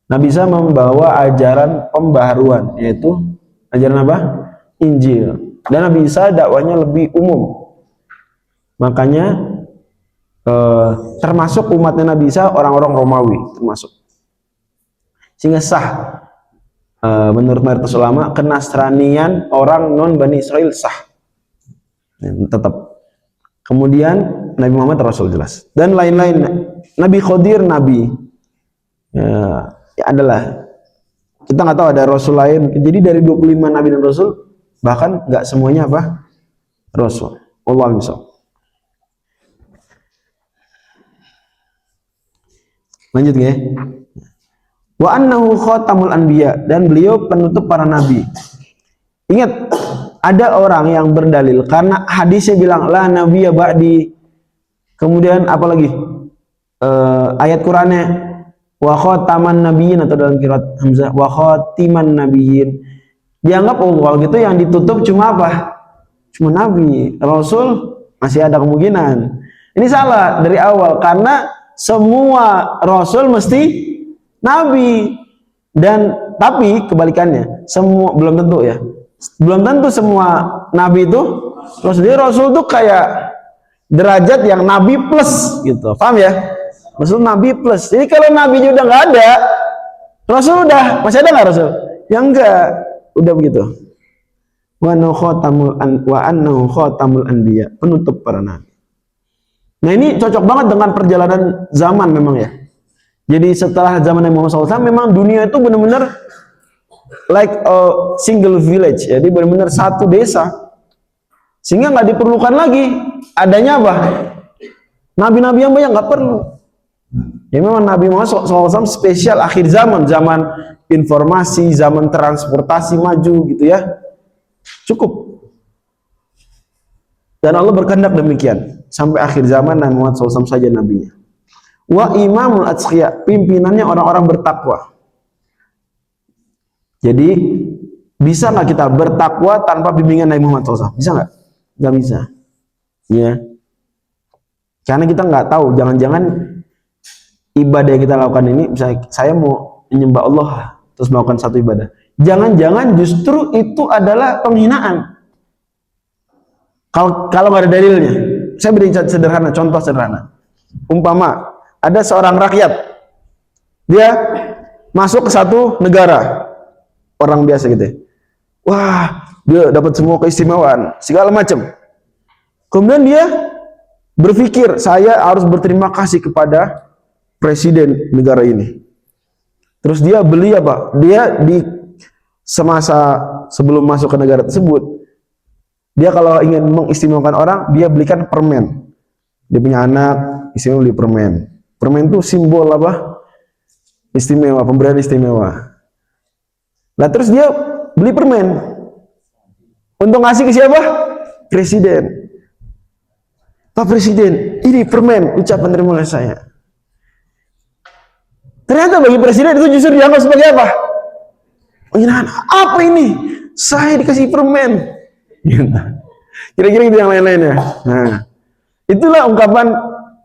Nabi Isa membawa ajaran pembaharuan, yaitu ajaran apa? Injil. Dan Nabi Isa dakwanya lebih umum. Makanya termasuk umatnya Nabi Isa orang-orang Romawi termasuk. Sehingga sah menurut mayoritas ulama kenasranian orang non Bani Israel sah. Tetap. Kemudian Nabi Muhammad Rasul jelas. Dan lain-lain. Nabi Khidir Nabi. Ya adalah. Kita nggak tahu ada Rasul lain. Jadi dari 25 Nabi dan Rasul, bahkan nggak semuanya apa? Rasul. Wallahu a'lam. Lanjut ya. Wa annahu khatamul anbiya, dan beliau penutup para nabi. Ingat, ada orang yang berdalil karena hadisnya bilang la nabiyya ba'di. Kemudian apalagi? Ayat Qur'annya wa khataman nabiyyin, atau dalam qiraat Hamzah wa khatiman nabiyyin. Dianggap kalau gitu yang ditutup cuma apa? Cuma nabi. Rasul masih ada kemungkinan. Ini salah dari awal, karena semua rasul mesti nabi. Dan tapi kebalikannya, semua belum tentu ya. Belum tentu semua nabi itu rasul. Jadi rasul tuh kayak derajat yang nabi plus gitu. Paham ya? Rasul nabi plus. Jadi kalau nabi udah nggak ada, rasul udah masih ada nggak rasul? Ya enggak, udah begitu. Wa annahu khatamul anbiya, penutup para nabi. Nah ini cocok banget dengan perjalanan zaman memang ya. Jadi setelah zaman Nabi Muhammad SAW memang dunia itu benar-benar like a single village. Jadi benar-benar satu desa. Sehingga nggak diperlukan lagi adanya apa? Nabi-nabi yang banyak, nggak perlu. Ya memang Nabi Muhammad SAW spesial akhir zaman, zaman informasi, zaman transportasi maju gitu ya. Cukup. Dan Allah berkehendak demikian sampai akhir zaman Nabi Muhammad SAW saja nabinya. Wa imamul atqiya, pimpinannya orang-orang bertakwa. Jadi bisa nggak kita bertakwa tanpa bimbingan Nabi Muhammad SAW? Bisa nggak? Nggak bisa. Ya. Karena kita nggak tahu, jangan-jangan ibadah yang kita lakukan ini, misalnya saya mau menyembah Allah terus melakukan satu ibadah, jangan-jangan justru itu adalah penghinaan. Kalau nggak ada dalilnya, saya beri sederhana, contoh sederhana. Umpama ada seorang rakyat, dia masuk ke satu negara, orang biasa gitu ya. Wah, dia dapat semua keistimewaan, segala macam. Kemudian dia berpikir, saya harus berterima kasih kepada presiden negara ini. Terus dia beli apa? Dia di semasa sebelum masuk ke negara tersebut, dia kalau ingin mengistimewakan orang, dia belikan permen. Dia punya anak, istimewa beli permen. Permen itu simbol apa? Istimewa, pemberian istimewa. Nah terus dia beli permen untuk ngasih ke siapa? Presiden. Pak Presiden, ini permen, ucapan terima kasih saya. Ternyata bagi presiden itu justru dianggap sebagai apa? Penghinaan. Apa ini? Saya dikasih permen. Kira-kira gitu yang lain-lainnya. Nah, itulah ungkapan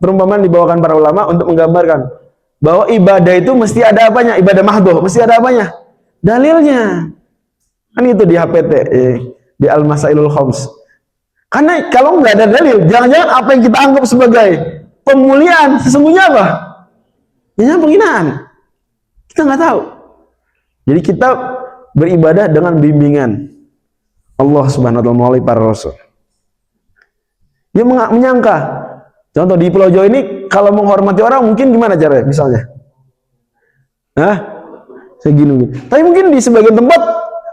perumpamaan dibawakan para ulama untuk menggambarkan bahwa ibadah itu mesti ada apanya, ibadah mahdhah mesti ada apanya, dalilnya. Kan itu di HPT, di Al-Masailul Khams. Karena kalau nggak ada dalil, jangan-jangan apa yang kita anggap sebagai pemuliaan sesungguhnya apa? Jangan penghinaan. Kita nggak tahu. Jadi kita beribadah dengan bimbingan Allah Subhanahu wa taala melalui para rasul. Dia menyangka, contoh di Pulau Jawa ini kalau menghormati orang mungkin gimana caranya misalnya? Segini. Tapi mungkin di sebagian tempat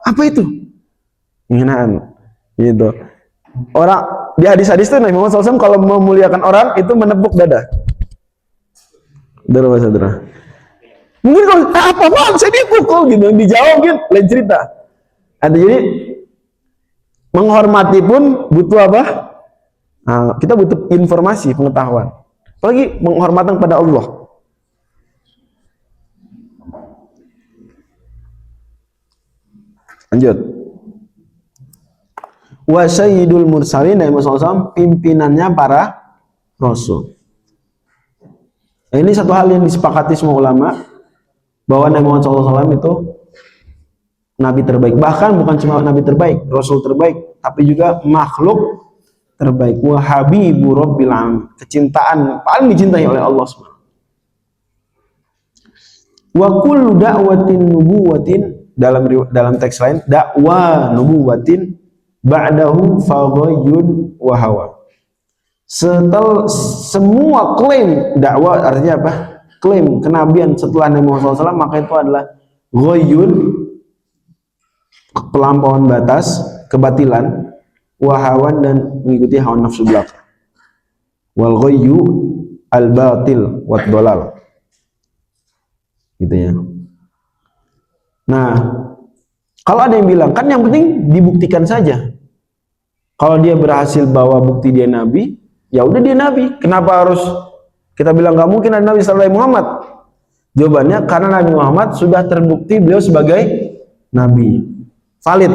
apa itu? Penghinaan. Gitu. Orang di hadis-hadis itu Nabi Muhammad SAW kalau memuliakan orang itu menepuk dada. Saudara. Mungkin kalau apa saya dipukul gitu, dijawab mungkin lain cerita. Jadi menghormati pun butuh apa? Kita butuh informasi, pengetahuan. Apalagi penghormatan kepada Allah. Lanjut. Wa sayyidul mursalin, Nabi Muhammad SAW pimpinannya para rasul. Nah, ini satu hal yang disepakati semua ulama bahwa Nabi Muhammad SAW itu nabi terbaik. Bahkan bukan cuma nabi terbaik, rasul terbaik, tapi juga makhluk terbaik. Wa habibu rabbil alamin, kecintaan paling dicintai oleh Allah SWT. Wa kullu da'watin nubuwatin, dalam teks lain, dakwah nubuwatin ba'dahu faghayyun wa hawa. Semua klaim dakwah, artinya apa? Klaim kenabian setelah Nabi Muhammad SAW, maka itu adalah ghayyun, pelampauan batas, kebatilan, wahawan, dan mengikuti hawa nafsu belaka. Wal ghayyu al batil wat dolal. gitu ya. Nah, kalau ada yang bilang, kan yang penting dibuktikan saja. Kalau dia berhasil bawa bukti dia nabi, ya udah dia nabi. Kenapa harus kita bilang nggak mungkin ada nabi selain Muhammad? Jawabannya karena Nabi Muhammad sudah terbukti beliau sebagai nabi, valid.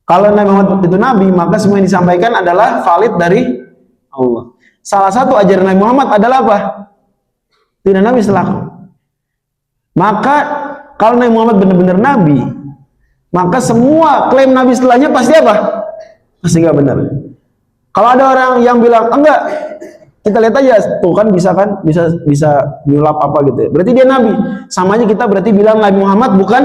Kalau Nabi Muhammad itu nabi, maka semua yang disampaikan adalah valid dari Allah. Salah satu ajaran Nabi Muhammad adalah apa? Tidak nabi setelah aku. Maka kalau Nabi Muhammad benar-benar nabi, maka semua klaim nabi setelahnya pasti apa? Pasti nggak benar. Kalau ada orang yang bilang enggak, kita lihat aja tuh kan bisa nyulap apa gitu ya. Berarti dia nabi. Sama aja kita berarti bilang Nabi Muhammad bukan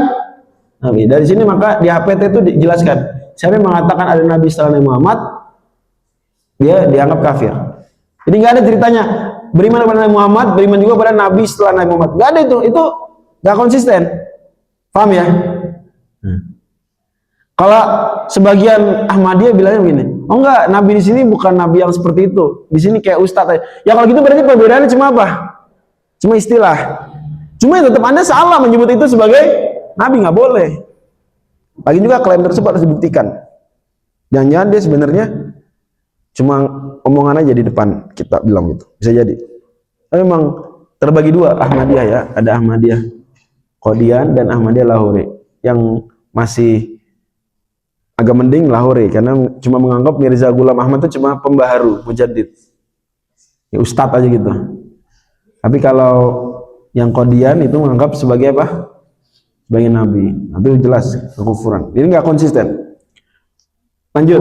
nabi. Dari sini maka di HPT itu dijelaskan, siapa yang mengatakan ada nabi setelah Nabi Muhammad, dia dianggap kafir. Jadi nggak ada ceritanya beriman kepada Nabi Muhammad, beriman juga pada nabi setelah Nabi Muhammad. Nggak ada itu nggak konsisten. Paham ya? Kalau sebagian Ahmadiyah bilangnya begini, oh enggak, nabi di sini bukan nabi yang seperti itu. Di sini kayak ustadz aja. Ya kalau gitu berarti perbedaannya cuma apa? Cuma istilah. Cuma tetap Anda salah menyebut itu sebagai nabi, nggak boleh. Lagi juga klaim tersebut harus dibuktikan. Jangan-jangan dia sebenarnya cuma omongan aja di depan kita bilang gitu. Bisa jadi. Tapi memang terbagi dua Ahmadiyah ya. Ada Ahmadiyah Qadian dan Ahmadiyah Lahore. Yang masih agak mending Lahore karena cuma menganggap Mirza Ghulam Ahmad itu cuma pembaharu, mujaddid, ya ustadz aja gitu. Tapi kalau yang Qadian itu menganggap sebagai apa? Sebagai nabi. Itu jelas kekufuran. Ini nggak konsisten. Lanjut,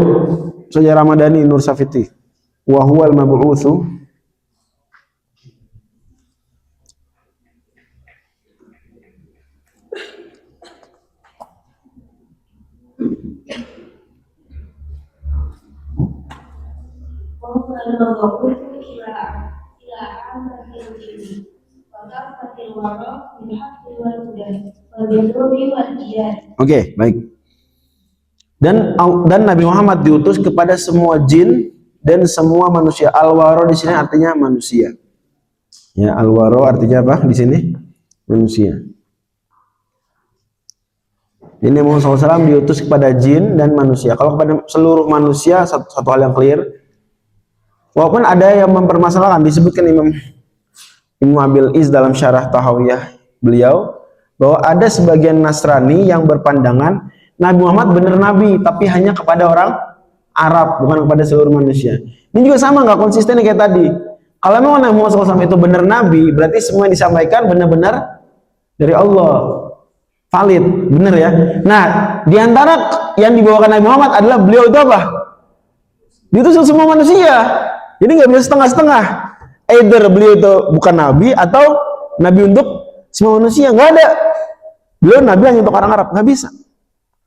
Saja Ramadhani Nur Safiti, wa huwal mab'utsu Oke, baik. Dan Nabi Muhammad diutus kepada semua jin dan semua manusia. Al-waro di sini artinya manusia. Ya, al-waro artinya apa di sini? Manusia. Ini Muhammad SAW diutus kepada jin dan manusia. Kalau kepada seluruh manusia satu hal yang clear. Walaupun ada yang mempermasalahkan, disebutkan Imam Abil Iz dalam syarah Tahawiyah beliau bahwa ada sebagian Nasrani yang berpandangan Nabi Muhammad benar nabi, tapi hanya kepada orang Arab, bukan kepada seluruh manusia. Ini juga sama, nggak konsisten kayak tadi. Kalau memang Nabi Muhammad SAW itu benar nabi, berarti semua yang disampaikan benar-benar dari Allah. Valid, benar ya. Nah, diantara yang dibawakan Nabi Muhammad adalah beliau itu apa? Diutus untuk semua manusia. Jadi nggak bisa setengah-setengah. Either beliau itu bukan nabi atau nabi untuk semua manusia. Nggak ada. Beliau nabi hanya untuk orang Arab, nggak bisa.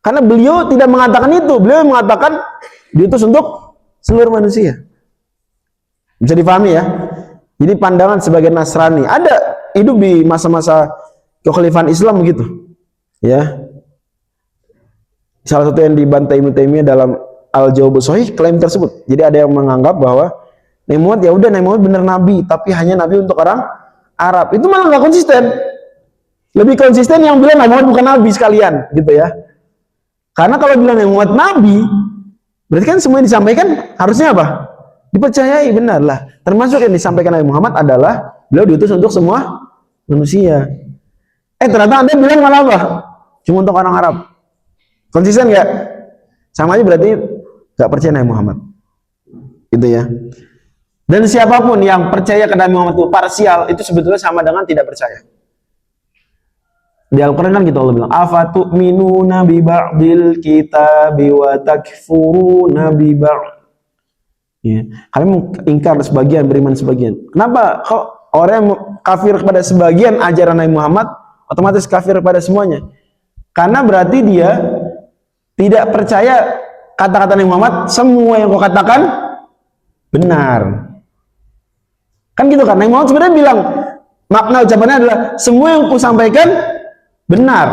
Karena beliau tidak mengatakan itu. Beliau mengatakan diutus untuk seluruh manusia. Bisa dipahami ya. Jadi pandangan sebagai Nasrani ada hidup di masa-masa kekhalifahan Islam begitu. Ya, salah satu yang dibantai Ibnu Taimiyah dalam Al-Jawabus Shahih klaim tersebut. Jadi ada yang menganggap bahwa Nabi Muhammad ya udah Nabi Muhammad benar nabi, tapi hanya nabi untuk orang Arab. Itu malah nggak konsisten. Lebih konsisten yang bilang Nabi Muhammad bukan nabi sekalian, gitu ya. Karena kalau bilang Nabi Muhammad nabi, berarti kan semua yang disampaikan harusnya apa? Dipercayai, benar lah. Termasuk yang disampaikan Nabi Muhammad adalah beliau diutus untuk semua manusia. Ternyata Anda bilang malah apa? Cuma untuk orang Arab. Konsisten nggak? Sama aja berarti nggak percaya Nabi Muhammad. Gitu ya. Dan siapapun yang percaya ke Nabi Muhammad itu parsial, itu sebetulnya sama dengan tidak percaya. Di Al-Quran kan kita Allah bilang, afatu'minuna bi ba'dil kitabi wa takfuruna bi ba'd. Ya. Kalian ingkar sebagian, beriman sebagian. Kenapa? Kok orang yang kafir kepada sebagian ajaran Nabi Muhammad otomatis kafir pada semuanya? Karena berarti dia tidak percaya kata-kata Nabi Muhammad, semua yang kau katakan benar. Kan gitu kan? Nabi Muhammad sebenarnya bilang, makna ucapannya adalah semua yang ku sampaikan benar.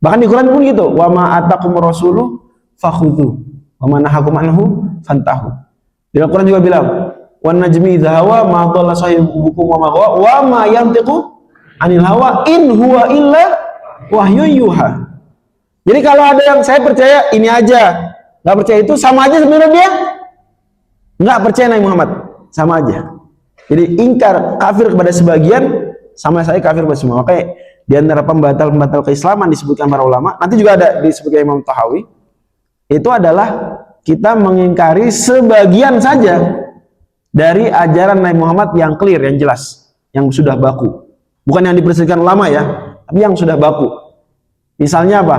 Bahkan di Quran pun gitu, wa ma atakumur rasulu fakhudhu wa ma nahakum anhu fantahu. Di Al-Quran juga bilang, wan najmi idza hawa ma dhalla sahibukum wa ma ghawa wa ma yantiqu anil hawa in huwa illa wahyu yuha. Jadi kalau ada yang saya percaya ini aja, nggak percaya itu, sama aja sebenarnya dia nggak percaya Nabi Muhammad, sama aja. Jadi ingkar kafir kepada sebagian sama saya kafir kepada semua. Makanya di antara pembatal-pembatal keislaman disebutkan para ulama, nanti juga ada disebutkan Imam Tahawi, itu adalah kita mengingkari sebagian saja dari ajaran Nabi Muhammad yang clear, yang jelas, yang sudah baku. Bukan yang diperselisihkan ulama ya, tapi yang sudah baku. Misalnya apa?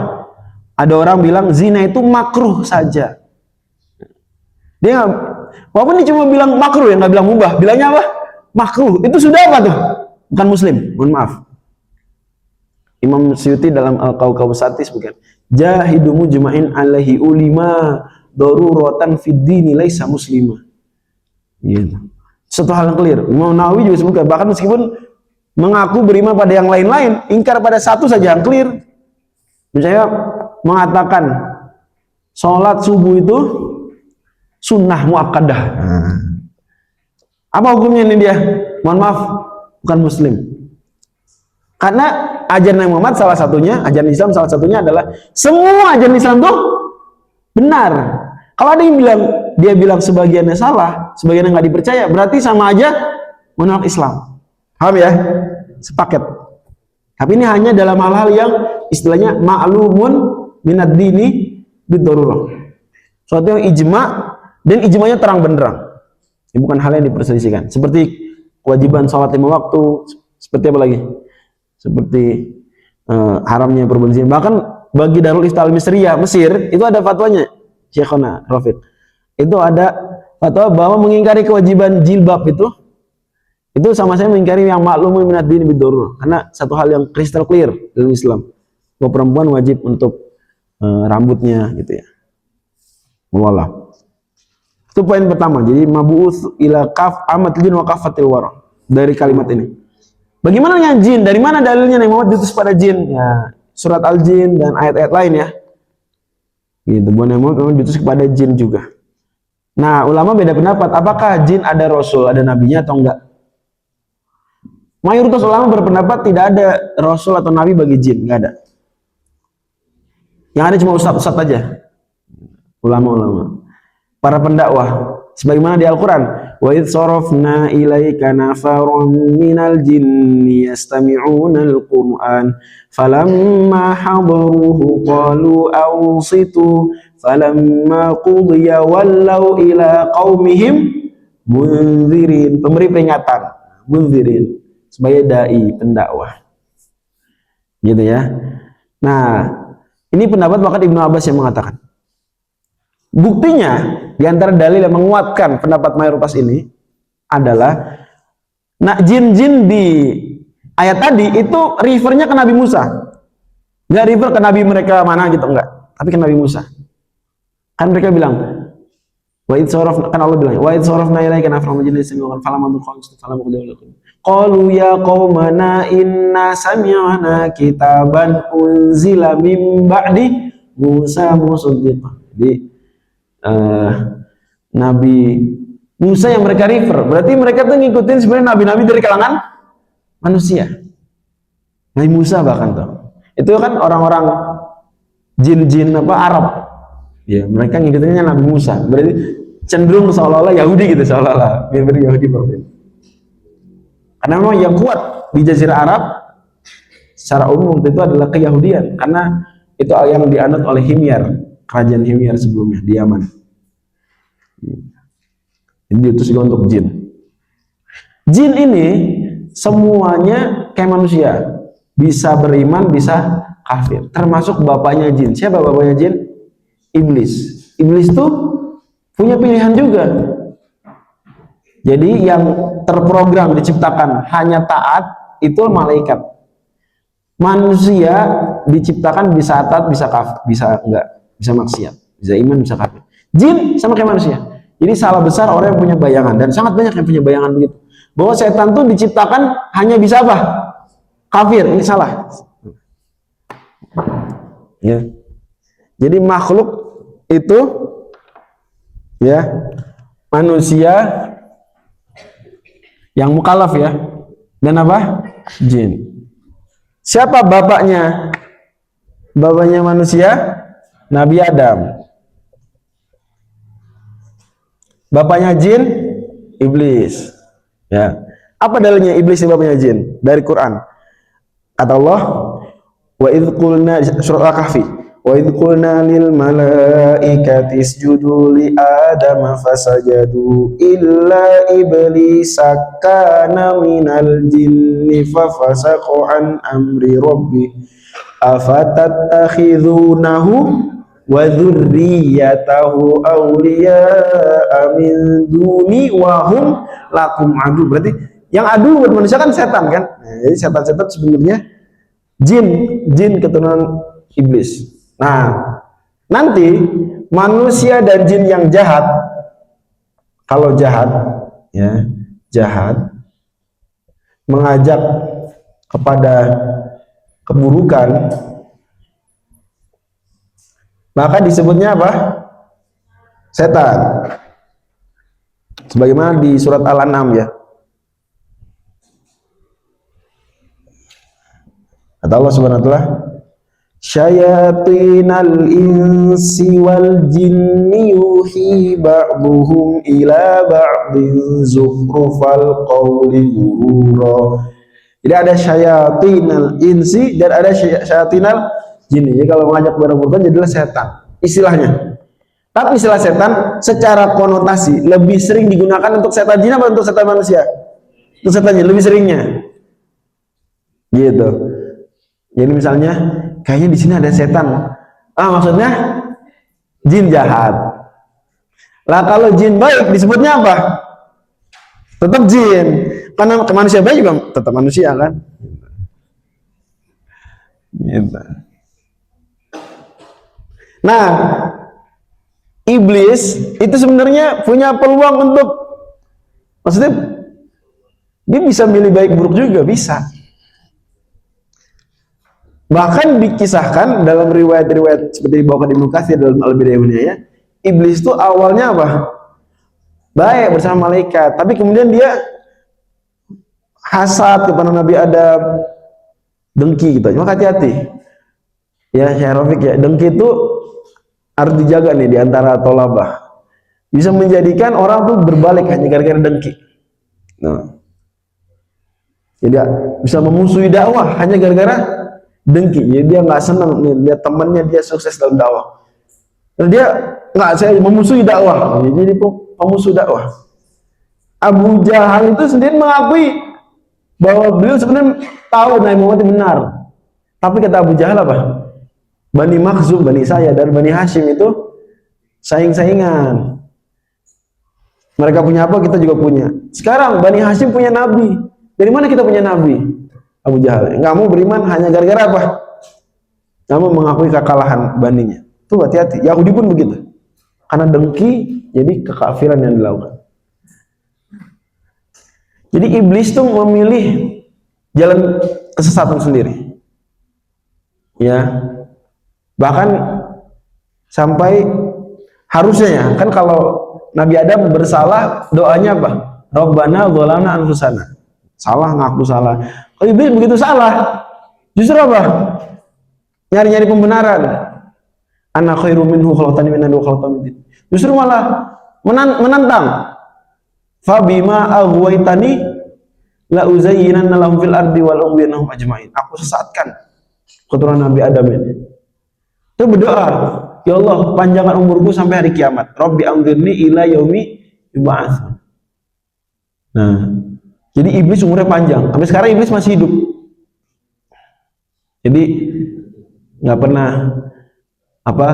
Ada orang bilang zina itu makruh saja. Dia nggak, walaupun dia cuma bilang makruh, ya nggak bilang mubah, bilangnya apa? Makruh. Itu sudah apa tuh? Bukan muslim, mohon maaf. Imam Suyuti dalam Al-Kawkabu Satis bukan. Jahidu mujma'in alaihi ulima daruratan fid dini laisa muslimah. Gitu. Satu hal yang clear. Imam Nawawi juga sebutkan, bahkan meskipun mengaku beriman pada yang lain-lain, ingkar pada satu saja yang clear. Misalnya mengatakan sholat subuh itu sunnah muakkadah. Apa hukumnya ini dia? Mohon maaf, bukan muslim. Karena ajaran Nabi Muhammad salah satunya, ajaran Islam salah satunya adalah semua ajaran Islam itu benar. Kalau ada yang bilang, dia bilang sebagiannya salah, sebagiannya nggak dipercaya, berarti sama aja menolak Islam. Paham ya? Sepaket. Tapi ini hanya dalam hal-hal yang istilahnya ma'lumun minad dini biddarurah. Suatu yang ijma, dan ijmanya terang benderang. Ini bukan hal yang diperselisihkan. Seperti kewajiban sholat 5 waktu, seperti apa lagi? Seperti haramnya perbuatan zina. Bahkan bagi Darul Ifta Al-Misriyah Mesir itu ada fatwanya, Syekhona Rafiq. Itu ada fatwa bahwa mengingkari kewajiban jilbab itu sama saya mengingkari yang maklumun minad din biddarurah. Karena satu hal yang crystal clear dalam Islam, bahwa perempuan wajib untuk rambutnya gitu ya. Wallah. Itu poin pertama. Jadi mabu'uts ila kaf amatil jin wa kafatil wara. Dari kalimat ini. Bagaimana dengan jin? Dari mana dalilnya Nabi Muhammad diutus pada jin? Ya, surat Al-Jin dan ayat-ayat lain ya. Gitu, bahwa Nabi Muhammad memang diutus kepada jin juga. Nah, ulama beda pendapat. Apakah jin ada rasul, ada nabinya atau enggak? Mayoritas ulama berpendapat tidak ada rasul atau nabi bagi jin, enggak ada. Yang ada cuma ustaz-ustaz aja. Ulama-ulama. Para pendakwah. Sebagaimana di Al-Quran. Wa idh sarafna ilaika nafaran minal jinni yastami'una al-Qur'an falamma hadaruhu qalu ansitu falamma qudiya wallaw ila qaumihim munzirin. Pemberi peringatan. Munzirin. Sebagai dai, pendakwah. Gitu ya. Nah, ini pendapat bahkan Ibnu Abbas yang mengatakan. Buktinya, di antara dalil yang menguatkan pendapat mayoritas ini adalah jin-jin di ayat tadi itu refernya ke Nabi Musa. Nggak refer ke Nabi mereka mana gitu, enggak. Tapi ke Nabi Musa. Kan mereka bilang, wa id sarafna, kan Allah bilang, wa id sarafna ilaika nafaran min jinni yastami'una falamma qultu falamma qulu qalu ya qaumana inna sami'na kitaban unzila min ba'di Musa musaddiqan. Jadi Nabi Musa yang mereka refer, berarti mereka tuh ngikutin sebenarnya nabi-nabi dari kalangan manusia. Nabi Musa bahkan tuh. Itu kan orang-orang jin-jin apa Arab. Ya, mereka ngikutinnya Nabi Musa. Berarti cenderung seolah-olah Yahudi gitu, seolah-olah mirip Yahudi seperti itu. Karena memang yang kuat di Jazirah Arab secara umum itu adalah keyahudian, karena itu yang dianut oleh Himyar, kerajaan Himyar sebelumnya di Yaman. Ini diutus juga untuk jin. Jin ini semuanya kayak manusia, bisa beriman, bisa kafir. Termasuk bapaknya jin. Siapa bapaknya jin? Iblis. Iblis tuh punya pilihan juga. Jadi yang terprogram diciptakan hanya taat itu malaikat. Manusia diciptakan bisa taat, bisa kafir, bisa enggak, bisa maksiat, bisa iman, bisa kafir. Jin sama kayak manusia. Jadi salah besar orang yang punya bayangan, dan sangat banyak yang punya bayangan begitu, bahwa setan tuh diciptakan hanya bisa apa? Kafir. Ini salah. Ya. Jadi makhluk itu ya manusia yang mukallaf ya, dan apa? Jin. Siapa bapaknya? Bapaknya manusia? Nabi Adam. Bapaknya jin? Iblis. Ya. Apa dalilnya iblis ini bapaknya jin? Dari Quran. Kata Allah, wa idz qulna, surah Al-Kahfi, wa idz qulna lil malaikati isjudu li adama fasajadu illa iblis kana minal jinni fafasaqa an amri rabbi afatattakhidunahu wa dzurriyyatahu awliya'a min duni wa hum lakum adu. Berarti yang adu buat manusia kan setan kan? Nah, jadi setan-setan sebenarnya jin keturunan iblis. Nah, nanti manusia dan jin yang jahat, kalau jahat, ya jahat, mengajak kepada keburukan, maka disebutnya apa? Setan. Sebagaimana di surat Al-An'am ya. Kata Allah Subhanahu wa taala, syayatinal insi wal jinni yuhi ba'duhum ila ba'din zukhrufal qawli ghurura. Jadi ada syayatinal insi dan ada syayatinal jinni. Jadi kalau mengajak kepada keburukan jadilah setan istilahnya. Tapi istilah setan secara konotasi lebih sering digunakan untuk setan jin atau untuk setan manusia? Untuk setan jin lebih seringnya. Gitu. Jadi misalnya kayaknya di sini ada setan. Maksudnya jin jahat. Lah kalau jin baik disebutnya apa? Tetap jin. Karena manusia baik juga tetap manusia kan? Gitu. Nah, iblis itu sebenarnya punya peluang untuk, maksudnya dia bisa milih baik buruk juga bisa. Bahkan dikisahkan dalam riwayat-riwayat seperti dibawakan Ibnu Katsir dalam Al-Bidayah wan Nihayah, iblis itu awalnya apa? Baik bersama malaikat, tapi kemudian dia hasad kepada Nabi Adam, dengki gitu. Maka hati-hati. Ya, Syekh Rafiq ya, dengki itu harus dijaga nih di antara tolabah. Bisa menjadikan orang tuh berbalik hanya gara-gara dengki. Nah. Jadi bisa memusuhi dakwah hanya gara-gara dengki. Jadi dia nggak senang nih lihat temannya dia sukses dalam dakwah. Dan dia nggak, saya memusuhi dakwah. Jadi pemusuh dakwah. Abu Jahal itu sendiri mengakui bahwa beliau sebenarnya tahu Nabi Muhammad itu benar. Tapi kata Abu Jahal apa? Bani Makhzum, Bani saya dan Bani Hashim itu saing-saingan. Mereka punya apa, kita juga punya. Sekarang Bani Hashim punya nabi. Dari mana kita punya nabi? Abu Jahal. Nggak mau beriman hanya gara-gara apa? Nggak mau mengakui kekalahan baninya. Tuh hati-hati. Yahudi pun begitu. Karena dengki, jadi kekafiran yang dilakukan. Jadi iblis tuh memilih jalan kesesatan sendiri. Ya. Bahkan sampai harusnya ya, kan kalau Nabi Adam bersalah, doanya apa? Rabbana dzalamna anfusana. Salah, ngaku salah. Kalau iblis begitu salah, justru apa? Nyari-nyari pembenaran. Ana khairu minhu khalaqtani min nar wa khalaqtahu min tin. Justru malah menantang. Fa bima aghwaytani la uzayyinanna lahum fil ardi wal ughwiyannahum ajma'in. Aku sesatkan keturunan Nabi Adam ini. Itu berdoa, ya Allah, panjangkan umurku sampai hari kiamat. Rabbi anzirni ila yaumi yub'atsun. Nah, jadi iblis umurnya panjang. Sampai sekarang iblis masih hidup. Jadi nggak pernah apa?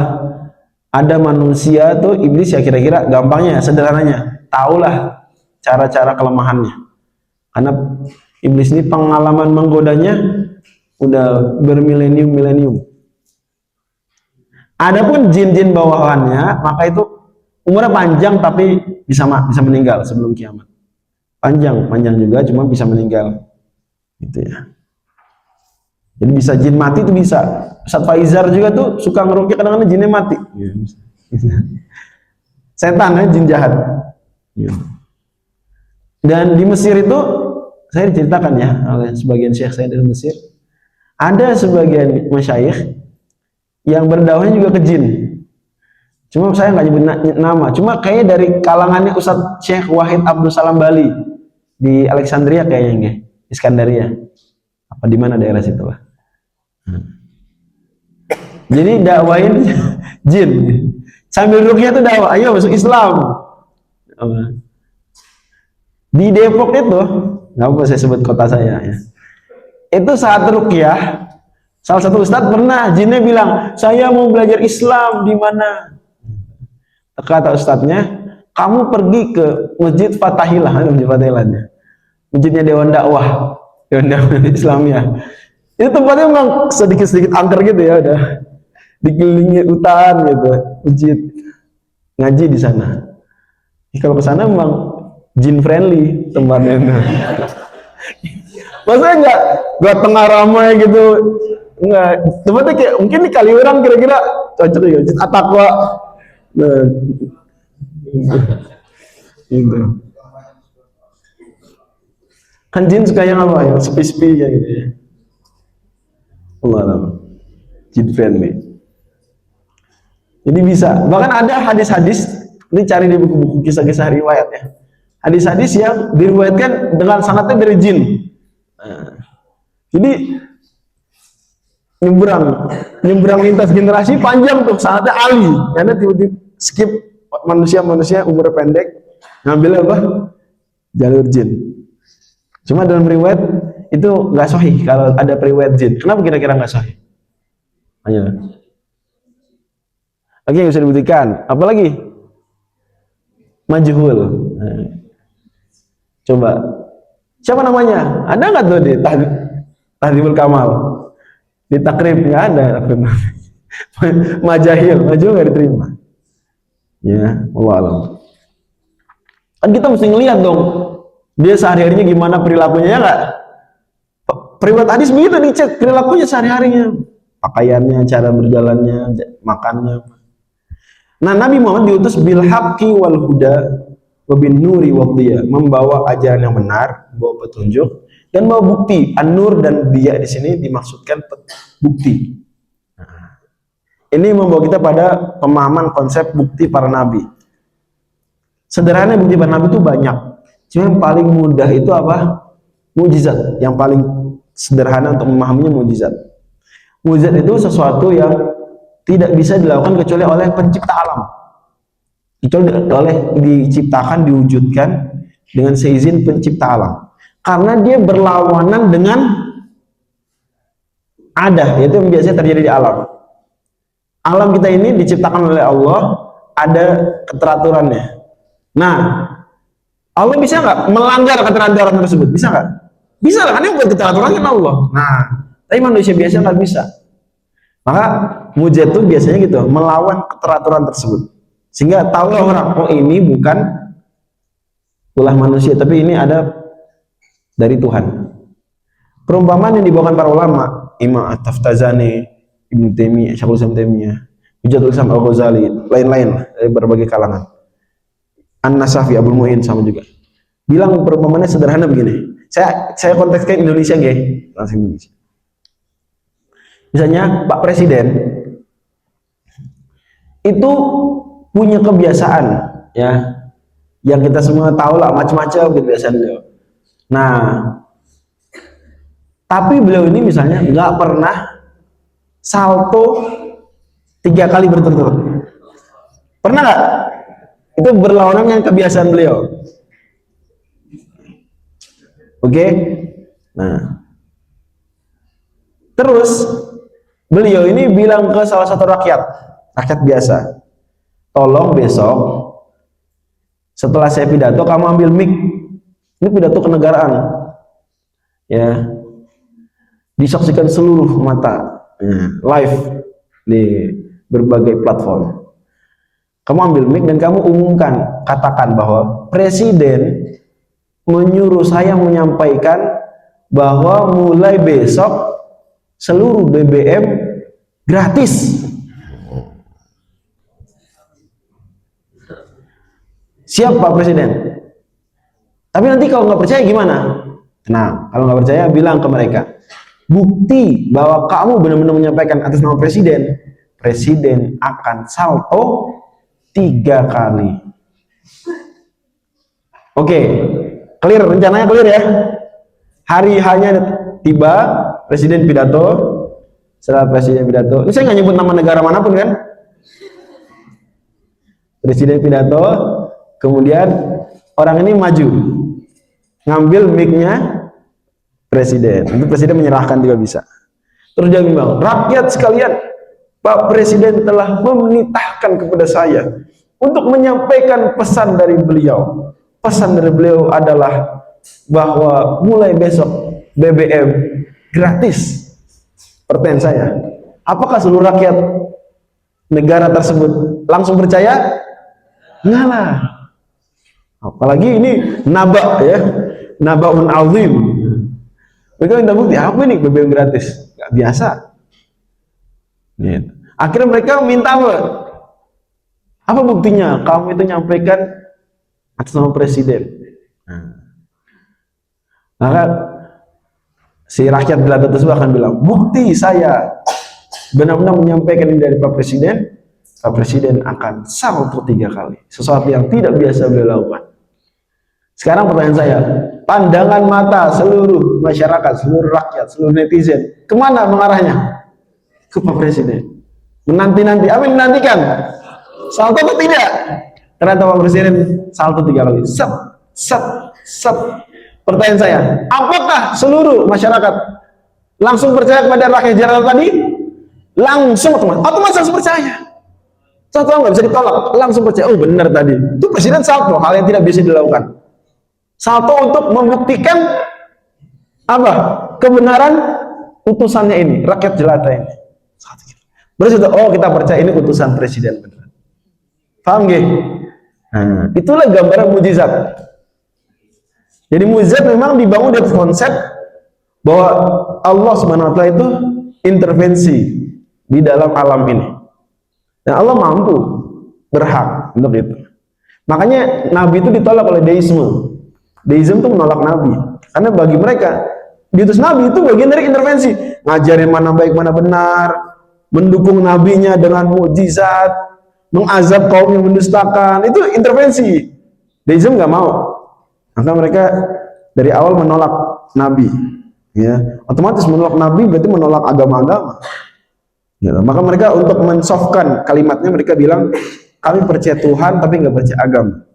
Ada manusia tuh iblis ya kira-kira gampangnya, sederhananya, tahulah cara-cara kelemahannya. Karena iblis ini pengalaman menggodanya udah bermilenium-milenium. Adapun jin-jin bawahannya, maka itu umurnya panjang tapi bisa meninggal sebelum kiamat. Panjang juga, cuma bisa meninggal. Gitu ya. Jadi bisa jin mati itu bisa. Ustaz Faizar juga tuh suka ngeruqyah kadang-kadang jinnya mati. Ya, bisa. Setan ya, jin jahat. Ya. Dan di Mesir itu saya diceritakan ya oleh sebagian syekh saya dari Mesir, Ada sebagian masyayikh yang berdakwahnya juga ke jin. Cuma saya nggak nyebut nama. Cuma kayaknya dari kalangannya Ustadz Syekh Wahid Abdul Salam Bali di Alexandria kayaknya, Iskandaria. Apa di mana daerah situ lah. Jadi dakwain jin. Sambil rukyah tuh dakwah, ayo masuk Islam. Di Depok itu, nggak apa saya sebut kota saya ya. Itu saat rukyah, salah satu ustadz pernah jinnya bilang, saya mau belajar Islam di mana? Kata ustadznya, kamu pergi ke Masjid Fatahillah, Masjid Fatahilahnya, masjidnya Dewan Dakwah, Dewan Dakwah Islamiyah. Itu tempatnya memang sedikit-sedikit angker gitu ya, udah dikelilingi hutan gitu, masjid ngaji di sana. Kalau ke sana memang jin friendly tempatnya itu. Maksudnya nggak tengah ramai gitu, nggak. Tempatnya kayak mungkin di Kaliurang kira-kira cocok ya, Atakwa. Nah, gitu. Kan jin suka yang apa ya, sepi-sepi ya gitu ya. Allah, jin friendly. Jadi bisa. Bahkan ada hadis-hadis, ini cari di buku-buku kisah-kisah riwayat ya. Hadis-hadis yang diriwayatkan dengan sangatnya dari jin. Nah, jadi nyebrang lintas generasi panjang tuh, sangatnya Ali. Karena tiba-tiba skip manusia umur pendek, ngambil apa? Jalur jin. Cuma dalam riwayat itu nggak sahih kalau ada riwayat jin. Kenapa kira-kira nggak sahih? Ayo. Oke, yang bisa dibuktikan. Apalagi? Majhul. Nah, coba. Siapa namanya? Ada nggak tuh di Tahdhibul Kamal? Di takrib nggak ada. Majahil nggak diterima. Ya, Allah alam. Kan kita mesti ngeliat dong, dia sehari-harinya gimana perilakunya ya nggak? Periwayat hadis begitu dicek perilakunya sehari-harinya, pakaiannya, cara berjalannya, makannya. Nah, Nabi Muhammad diutus bil haqqi wal huda wa bin nuri wad diya, membawa ajaran yang benar, membawa petunjuk dan membawa bukti. An-nur dan diya di sini dimaksudkan bukti. Nah, ini membawa kita pada pemahaman konsep bukti para nabi. Sederhana bukti para nabi itu banyak. Cuma yang paling mudah itu apa? Mukjizat. Yang paling sederhana untuk memahaminya mukjizat. Mukjizat itu sesuatu yang tidak bisa dilakukan kecuali oleh pencipta alam. Kecuali oleh diciptakan, diwujudkan dengan seizin pencipta alam. Karena dia berlawanan dengan ada, yaitu yang biasanya terjadi di alam. Alam kita ini diciptakan oleh Allah, ada keteraturannya. Nah, Allah bisa nggak melanggar keteraturan tersebut? Bisa nggak? Bisa lah, karena yang buat keteraturan kan Allah. Nah, tapi manusia biasa nggak bisa. Maka mujizat itu biasanya gitu, melawan keteraturan tersebut. Sehingga tahu orang, oh ini bukan ulah manusia, tapi ini ada dari Tuhan. Perumpamaan yang dibawakan para ulama, Imam At-Taftazani, Ibnu Taimiyah, Syekhul Islam Taimiyah, Hujatul Islam Al-Ghazali, lain-lain dari berbagai kalangan. An-Nasafi, Abdul Mu'in sama juga. Bilang perumpamaannya sederhana begini. Saya kontekskan Indonesia, guys. Langsung Indonesia. Misalnya Pak Presiden itu punya kebiasaan ya, yang kita semua tahu lah macam-macam kebiasaan beliau. Nah, tapi beliau ini misalnya nggak pernah salto 3 kali berturut-turut. Pernah nggak? Itu berlawanan dengan kebiasaan beliau. Oke? Nah, terus beliau ini bilang ke salah satu rakyat biasa, tolong besok setelah saya pidato kamu ambil mic, ini pidato kenegaraan ya, disaksikan seluruh mata ya, live di berbagai platform. Kamu ambil mic dan kamu umumkan, katakan bahwa presiden menyuruh saya menyampaikan bahwa mulai besok seluruh BBM gratis. Siap Pak Presiden. Tapi nanti kalau nggak percaya gimana? Nah, kalau nggak percaya bilang ke mereka, bukti bahwa kamu benar-benar menyampaikan atas nama presiden, presiden akan salto 3 kali. Oke, clear, rencananya clear ya. Hari hanya tiba, presiden pidato. Setelah presiden pidato, ini saya nggak nyebut nama negara manapun kan. Presiden pidato, kemudian orang ini maju, ngambil mic-nya presiden. Itu presiden menyerahkan juga bisa. Terus dia bilang, rakyat sekalian, Pak Presiden telah memerintahkan kepada saya untuk menyampaikan pesan dari beliau. Pesan dari beliau adalah bahwa mulai besok BBM gratis. Pertanyaan saya, apakah seluruh rakyat negara tersebut langsung percaya? Enggak lah. Apalagi ini naba ya, nabaun azim. Mereka minta bukti, apa ini BBM gratis? Gak biasa. Gitu. Akhirnya mereka minta apa buktinya? Kamu itu nyampaikan atas nama presiden. Maka si rakyat jelata tersebut akan bilang, bukti saya benar-benar menyampaikan ini dari Pak Presiden. Pak Presiden akan salto 3 kali. Sesuatu yang tidak biasa beliau lakukan. Sekarang pertanyaan saya, pandangan mata seluruh masyarakat, seluruh rakyat, seluruh netizen, kemana mengarahnya? Ke Pak Presiden. Menanti-nanti, apa yang menantikan? Salto atau tidak? Ternyata Pak Presiden salto 3 kali. Set, set, set. Pertanyaan saya, apakah seluruh masyarakat langsung percaya kepada rakyat jelata tadi? Langsung otomatis langsung percaya. Salto nggak bisa ditolak, langsung percaya. Oh benar tadi, itu presiden salto, hal yang tidak bisa dilakukan. Salto untuk membuktikan apa? Kebenaran utusannya ini, rakyat jelata ini. Berarti oh kita percaya ini utusan presiden benar. Paham gak? Nah, itulah gambaran mujizat. Jadi mujizat memang dibangun dari konsep bahwa Allah Subhanahu wa taala itu intervensi di dalam alam ini. Dan Allah mampu, berhak untuk itu. Makanya nabi itu ditolak oleh deisme. Deisme itu menolak nabi. Karena bagi mereka diutus nabi itu bagian dari intervensi, ngajarin mana baik mana benar, mendukung nabinya dengan mukjizat, mengazab kaum yang mendustakan, itu intervensi. Deisme nggak mau. Maka mereka dari awal menolak nabi, ya otomatis menolak nabi berarti menolak agama-agama. Ya, maka mereka untuk mensoftkan kalimatnya mereka bilang kami percaya Tuhan tapi nggak percaya agama.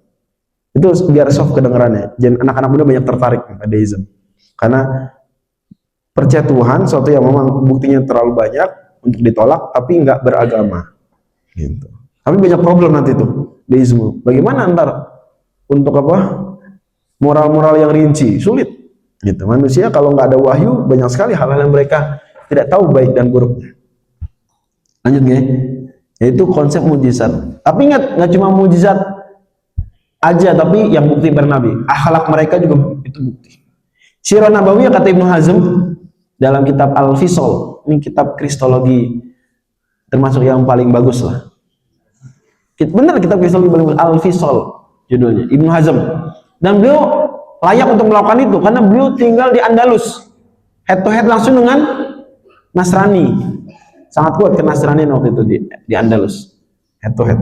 Itu biar soft kedengarannya. Jadi anak-anak muda banyak tertarik pada deisme karena percaya Tuhan suatu yang memang buktinya terlalu banyak untuk ditolak tapi nggak beragama. Gitu. Tapi banyak problem nanti tuh deisme. Bagaimana antar untuk apa? Moral-moral yang rinci, sulit. Gitu. Manusia kalau nggak ada wahyu, banyak sekali hal-hal yang mereka tidak tahu baik dan buruknya. Lanjut ya. Yaitu konsep mujizat. Tapi ingat, nggak cuma mujizat aja, tapi yang bukti para nabi. Akhlak mereka juga itu bukti. Sirah Nabawiyah kata Ibnu Hazm dalam kitab Al-Fisol, ini kitab kristologi termasuk yang paling bagus lah. Benar kitab kristologi paling bagus, Al-Fisol judulnya, Ibnu Hazm. Dan beliau layak untuk melakukan itu karena beliau tinggal di Andalus, head to head langsung dengan Nasrani, sangat kuat ke Nasrani waktu itu di Andalus, head to head.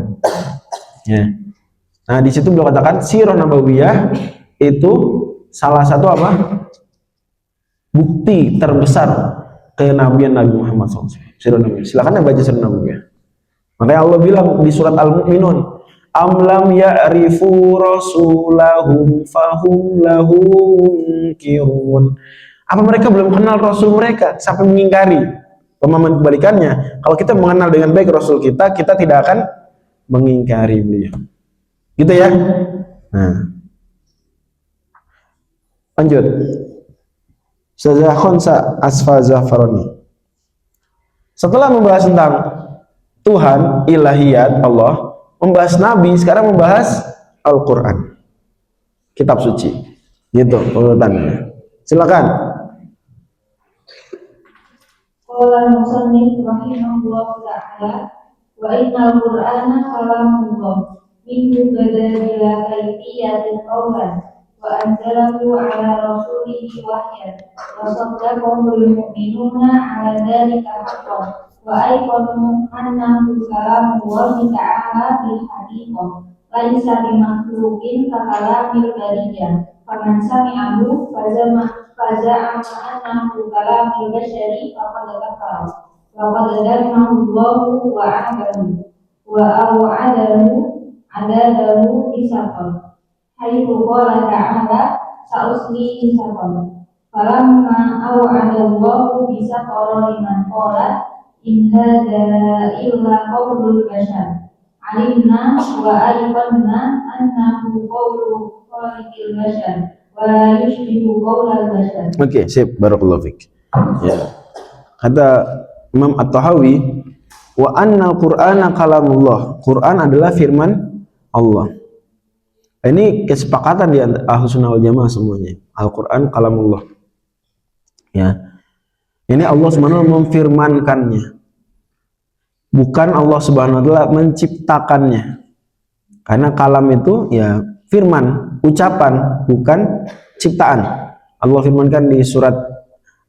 Ya. Nah di situ beliau katakan Sirah Nabawiyah itu salah satu apa? Bukti terbesar kenabian Nabi Muhammad SAW. Sirah Nabawiyah. Silakan baca Sirah Nabawiyah. Makanya Allah bilang di surat Al-Mu'minun, amlam ya'rifu rasulahum fahum lahu munkirun. Apa mereka belum kenal rasul mereka sampai mengingkari? Pemahaman kebalikannya, kalau kita mengenal dengan baik rasul kita, kita tidak akan mengingkari beliau. Gitu ya. Nah. Lanjut. Ustazah Khonsa Asfa Zafaroni. Setelah membahas tentang Tuhan, ilahiyat Allah, membahas Nabi, sekarang membahas Al-Quran, kitab suci. Gitu urutannya. Silakan. Qala musannif rahimahullah ta'ala wa innal qur'ana kalamullah minhu badala kaifiyatin qawlan wa وأنزله على رسوله وحيا وصدقه المؤمنون على ذلك حقا وأيقنوا أنه كلام الله تعالى في الحقيقة ليس بمخلوق ككلام البرية فمن سمعه فزعم أنه كلام البشر فقد كفر وقد ذمه الله وأوعده عذابه بسقر حيث قال تعالى سأصليه سقر فلما أوعد الله بسقر لمن قال إن هذا إلا قول البشر علمنا وأيقنا أنه قول خالق البشر ولا يشبه قول البشر. Oke, sip, barakallahu fik. Ya. Kata Imam At-Tahawi, wa annal Qur'ana kalamullah. Quran adalah firman Allah. Ini kesepakatan di antara Ahlussunnah wal Jamaah semuanya. Al-Quran kalamullah. Ya. Ini Allah Subhanahu wa taala memfirmankannya. Bukan Allah Subhanahu wa taala menciptakannya. Karena kalam itu ya firman, ucapan, bukan ciptaan. Allah firmankan di surat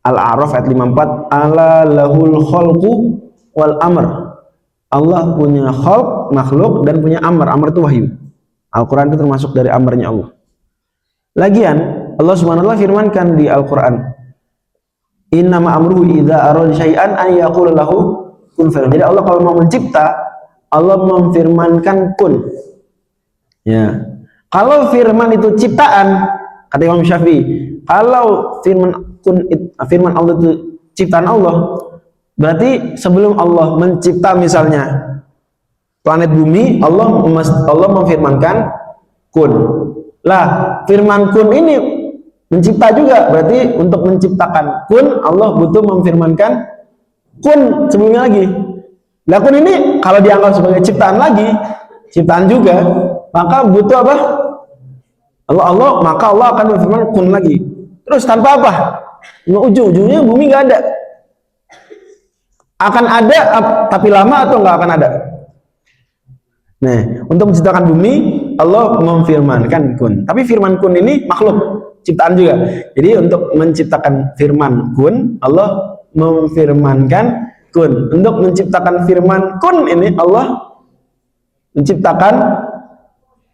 Al-A'raf ayat 54, ala lahul khalqu wal amr. Allah punya khalq, makhluk, dan punya amr. Amr itu wahyu. Al-Quran itu termasuk dari amrnya Allah. Lagian Allah Subhanahu wa taala firmankan di Al-Quran, innama amruhu idza arada syai'an an yaqula lahu kun fayakun. Jadi Allah kalau mau mencipta, Allah memfirmankan kun. Ya. Kalau firman itu ciptaan, kata Imam Syafi'i, kalau firman Allah itu ciptaan Allah, berarti sebelum Allah mencipta misalnya planet bumi, Allah memfirmankan kun. Lah, firman kun ini mencipta juga, berarti untuk menciptakan kun Allah butuh memfirmankan kun sebelumnya lagi. Lah kun ini kalau dianggap sebagai ciptaan lagi, ciptaan juga, maka butuh apa? Maka Allah akan memfirman kun lagi. Terus tanpa apa? Ujung-ujungnya bumi nggak ada. Akan ada tapi lama atau nggak akan ada? Nah, untuk menciptakan bumi, Allah memfirmankan kun. Tapi firman kun ini makhluk, ciptaan juga. Jadi untuk menciptakan firman kun, Allah memfirmankan kun. Untuk menciptakan firman kun ini, Allah menciptakan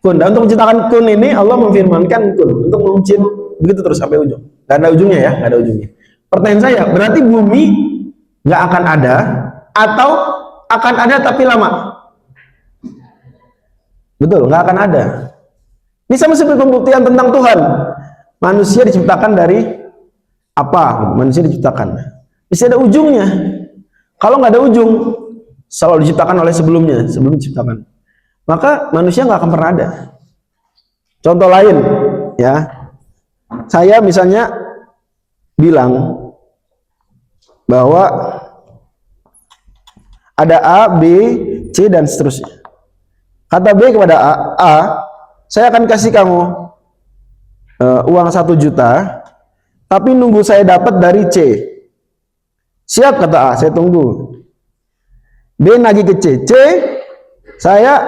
kun. Dan untuk menciptakan kun ini, Allah memfirmankan kun. Untuk menciptakan, begitu terus sampai ujung. Gak ada ujungnya ya, gak ada ujungnya. Pertanyaan saya, berarti bumi gak akan ada, atau akan ada tapi lama? Betul, nggak akan ada. Ini sama seperti pembuktian tentang Tuhan. Manusia diciptakan dari apa? Manusia diciptakan. Bisa ada ujungnya. Kalau nggak ada ujung, selalu diciptakan oleh sebelum diciptakan. Maka manusia nggak akan pernah ada. Contoh lain, ya. Saya misalnya bilang bahwa ada A, B, C dan seterusnya. Kata B kepada A, saya akan kasih kamu uang 1 juta, tapi nunggu saya dapat dari C. Siap, kata A, saya tunggu. B nagih ke C, saya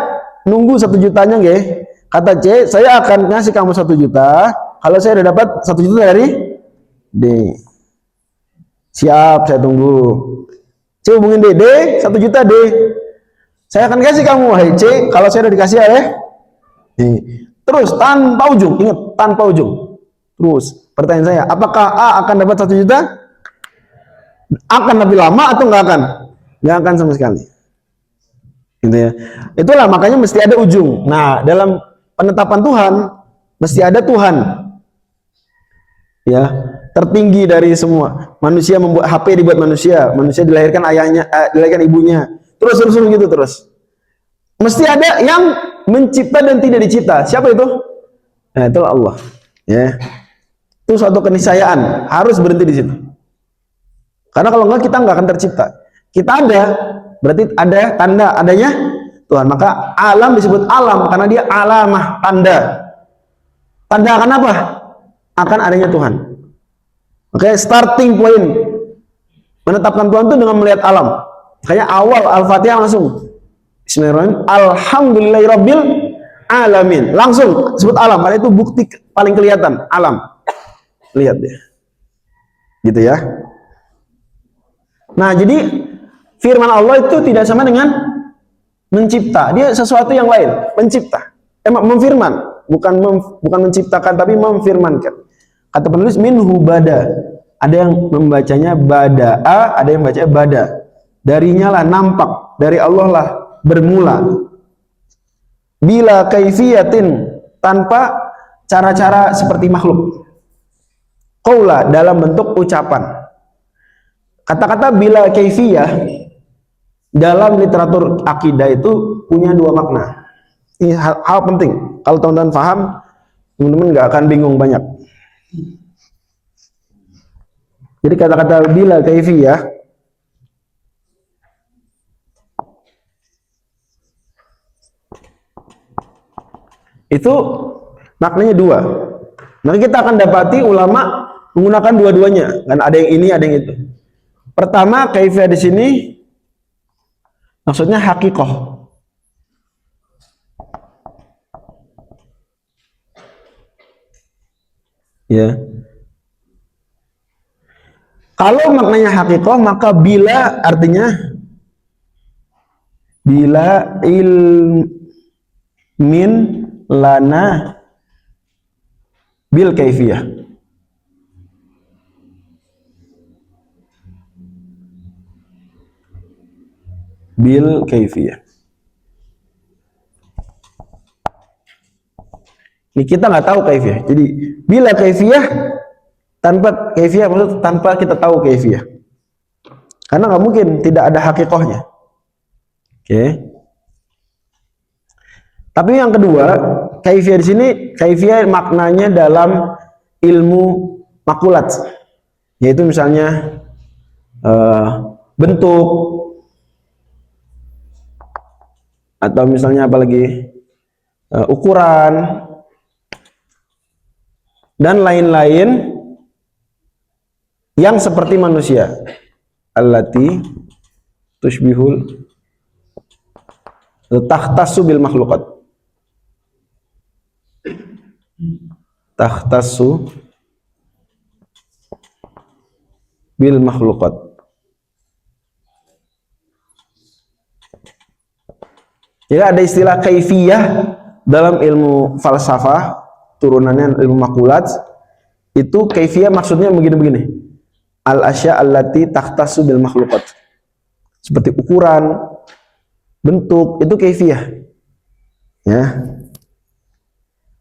nunggu 1 jutanya nggih. Kata C, saya akan ngasih kamu 1 juta, kalau saya udah dapat 1 juta dari D. Siap, saya tunggu. C hubungin D, 1 juta D. Saya akan kasih kamu, wahai C, kalau saya udah dikasih oleh D. Terus tanpa ujung, ingat, tanpa ujung. Terus pertanyaan saya, apakah A akan dapat 1 juta? Akan lebih lama atau nggak akan? Nggak akan sama sekali. Gitu ya. Itulah makanya mesti ada ujung. Nah, dalam penetapan Tuhan mesti ada Tuhan. Ya, tertinggi dari semua. Manusia membuat HP, dibuat manusia dilahirkan ayahnya, dilahirkan ibunya. Terus gitu terus. Mesti ada yang mencipta dan tidak dicipta. Siapa itu? Nah, itulah Allah. Ya. Itu suatu keniscayaan, harus berhenti di situ. Karena kalau enggak kita enggak akan tercipta. Kita ada, berarti ada tanda adanya Tuhan. Maka alam disebut alam karena dia alamah, tanda. Tanda akan apa? Akan adanya Tuhan. Oke, starting point menetapkan Tuhan itu dengan melihat alam. Kayak awal Al-Fatihah langsung Bismillahirrahmanirrahim. Alhamdulillahirabbil alamin. Langsung sebut alam, karena itu bukti paling kelihatan, alam. Lihat deh. Gitu ya. Nah, jadi firman Allah itu tidak sama dengan mencipta. Dia sesuatu yang lain, mencipta. Memfirman, bukan menciptakan tapi memfirmankan. Kata penulis minhu bada. Ada yang membacanya bada'a, ada yang baca bada. Darinya lah nampak, dari Allah lah bermula. Bila kaifiyatin, tanpa cara-cara seperti makhluk. Qaula, dalam bentuk ucapan. Kata-kata bila kaifiyah dalam literatur akidah itu punya dua makna. Ini hal penting. Kalau teman-teman paham, teman-teman nggak akan bingung banyak. Jadi kata-kata bila kaifiyah itu maknanya dua. Nanti kita akan dapati ulama menggunakan dua-duanya. Kan ada yang ini, ada yang itu. Pertama, kaifiyah di sini maksudnya hakikoh. Ya. Kalau maknanya hakikoh, maka bila artinya bila ilmin lana bil kaifiyah. Bil kaifiyah. Ini kita nggak tahu kaifiyah. Jadi bila kaifiyah, tanpa kaifiyah maksud tanpa kita tahu kaifiyah. Karena nggak mungkin tidak ada hakikohnya. Oke. Tapi yang kedua, kaifiyah di sini kaifiyah maknanya dalam ilmu makulat. Yaitu misalnya bentuk, atau misalnya apalagi ukuran dan lain-lain yang seperti manusia. Allati tushbihul takhtassu bil makhluqat. Takhtassu bil makhluqat. Jadi ada istilah kaifiyah dalam ilmu falsafah, turunannya ilmu makulat. Itu kaifiyah maksudnya begini-begini. Al-asya allati takhtassu bil makhluqat. Seperti ukuran, bentuk, itu kaifiyah. Ya.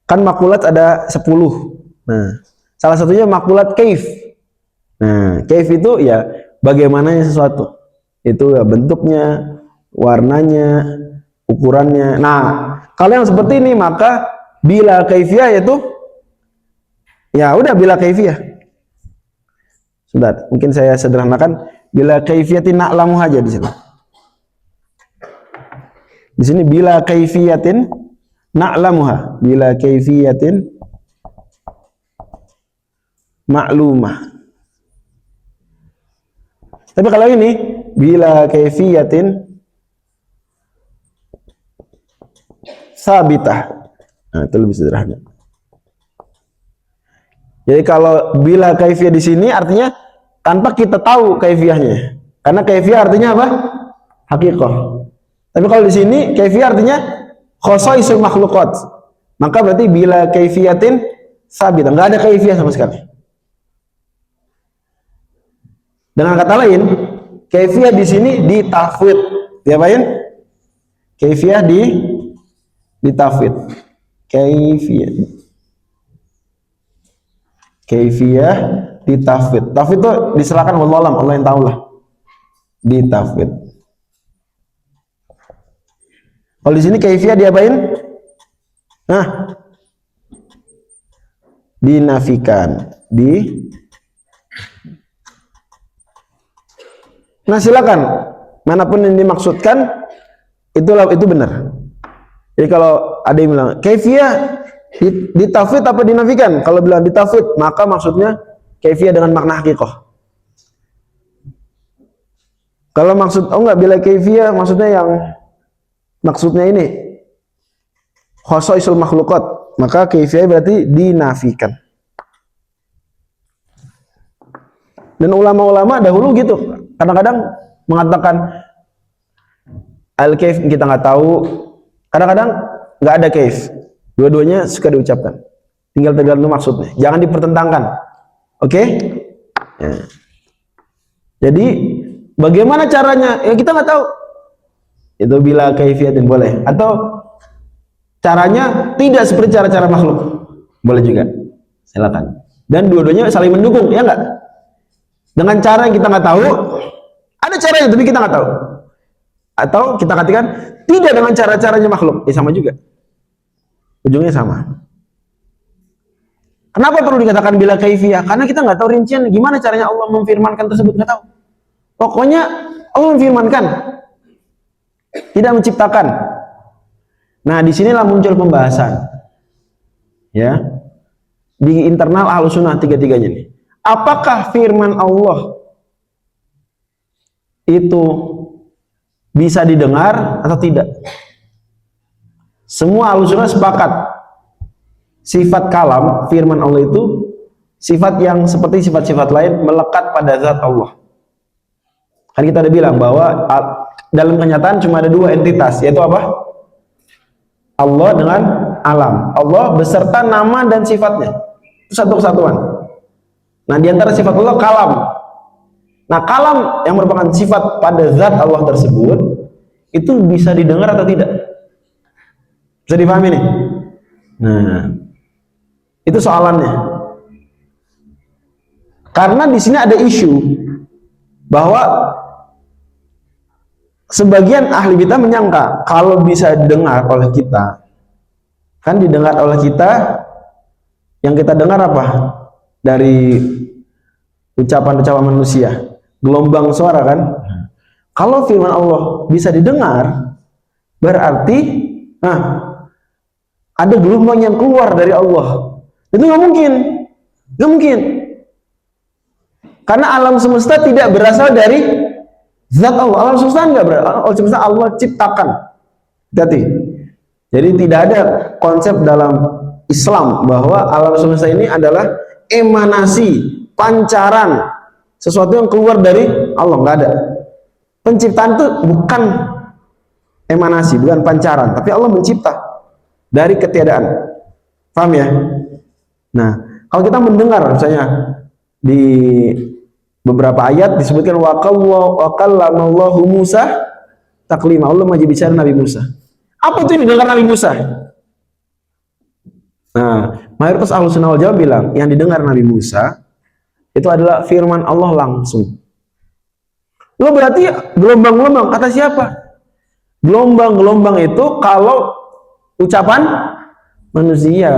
Kan makulat ada 10. Nah, salah satunya makulat kaif. Nah, kaif itu ya bagaimananya sesuatu. Itu ya bentuknya, warnanya, ukurannya. Nah, kalau yang seperti ini maka bila kaifiyah yaitu ya udah bila kaifiyah. Sudah, mungkin saya sederhanakan bila kaifiyatin na'lamu aja di sini. Di sini bila kaifiyatin na'lamuha, bila kaifiyatin ma'lumah. Tapi kalau ini bila kaifiyatin sabitah. Nah, itu lebih sederhana. Jadi kalau bila kaifiyah di sini artinya tanpa kita tahu kaifiyahnya. Karena kaifiyah artinya apa? Hakikoh. Tapi kalau di sini kaifiyah artinya khosaisul makhluqat. Maka berarti bila kaifiyatin sabitah, enggak ada kaifiyah sama sekali. Dengan kata lain, kaifiyah di sini ditafwid. Diapain? Kaifiyah ditafwid. Kaifiyah ditafwid. Tafwid itu diserahkan wallahu alam, Allah yang tahu lah. Ditafwid. Kalau di sini kaifiyah diapain? Nah, dinafikan. Nah, silakan. Manapun yang dimaksudkan itu benar. Jadi kalau ada yang bilang kaifiyah ditafwid apa dinafikan? Kalau bilang ditafwid, maka maksudnya kaifiyah dengan makna hakikoh. Kalau maksud enggak bila kaifiyah maksudnya yang maksudnya ini khosaisul makhlukat, maka kaifiyah berarti dinafikan. Dan ulama-ulama dahulu gitu, kadang-kadang mengatakan al-kaif kita nggak tahu, kadang-kadang nggak ada kaif. Dua-duanya suka diucapkan. Tinggal tergantung maksudnya. Jangan dipertentangkan. Oke? Ya. Jadi bagaimana caranya? Ya kita nggak tahu. Itu bila kaifiyatin boleh. Atau caranya tidak seperti cara-cara makhluk, boleh juga. Silakan. Dan dua-duanya saling mendukung, ya nggak? Dengan cara yang kita nggak tahu, ada caranya tapi kita nggak tahu. Atau kita katakan tidak dengan cara-caranya makhluk, ya sama juga. Ujungnya sama. Kenapa perlu dikatakan bila kaifiyah? Karena kita nggak tahu rincian gimana caranya Allah memfirmankan tersebut, nggak tahu. Pokoknya Allah memfirmankan, tidak menciptakan. Nah, disinilah muncul pembahasan, ya, di internal Ahlussunnah tiga-tiganya nih. Apakah firman Allah itu bisa didengar atau tidak? Semua Ahlussunnah sepakat sifat kalam, firman Allah itu sifat yang seperti sifat-sifat lain melekat pada zat Allah. Kan kita udah bilang bahwa dalam kenyataan cuma ada dua entitas, yaitu apa? Allah dengan alam. Allah beserta nama dan sifatnya. Itu satu kesatuan. Nah, di antara sifat Allah kalam. Nah, kalam yang merupakan sifat pada zat Allah tersebut itu bisa didengar atau tidak? Bisa dipahami nih? Nah, itu soalannya. Karena di sini ada isu bahwa sebagian ahli bidah menyangka kalau bisa didengar oleh kita, kan didengar oleh kita, yang kita dengar apa? Dari ucapan-ucapan manusia, gelombang suara kan. Kalau firman Allah bisa didengar, berarti ada gelombang yang keluar dari Allah. Itu nggak mungkin, nggak mungkin. Karena alam semesta tidak berasal dari zat Allah. Alam semesta nggak berasal. Alam semesta Allah ciptakan. Hati-hati. Jadi tidak ada konsep dalam Islam bahwa alam semesta ini adalah emanasi, pancaran, sesuatu yang keluar dari Allah. Nggak ada. Penciptaan itu bukan emanasi, bukan pancaran, tapi Allah mencipta dari ketiadaan. Paham ya? Nah, kalau kita mendengar misalnya di beberapa ayat disebutkan wa kallamallahu Musa taklima, Allah masih bicara Nabi Musa. Apa itu yang didengar Nabi Musa? Nah, mayoritas Ahlussunnah wal Jamaah bilang yang didengar Nabi Musa itu adalah firman Allah langsung. Lo berarti gelombang-gelombang kata siapa? Gelombang-gelombang itu kalau ucapan manusia.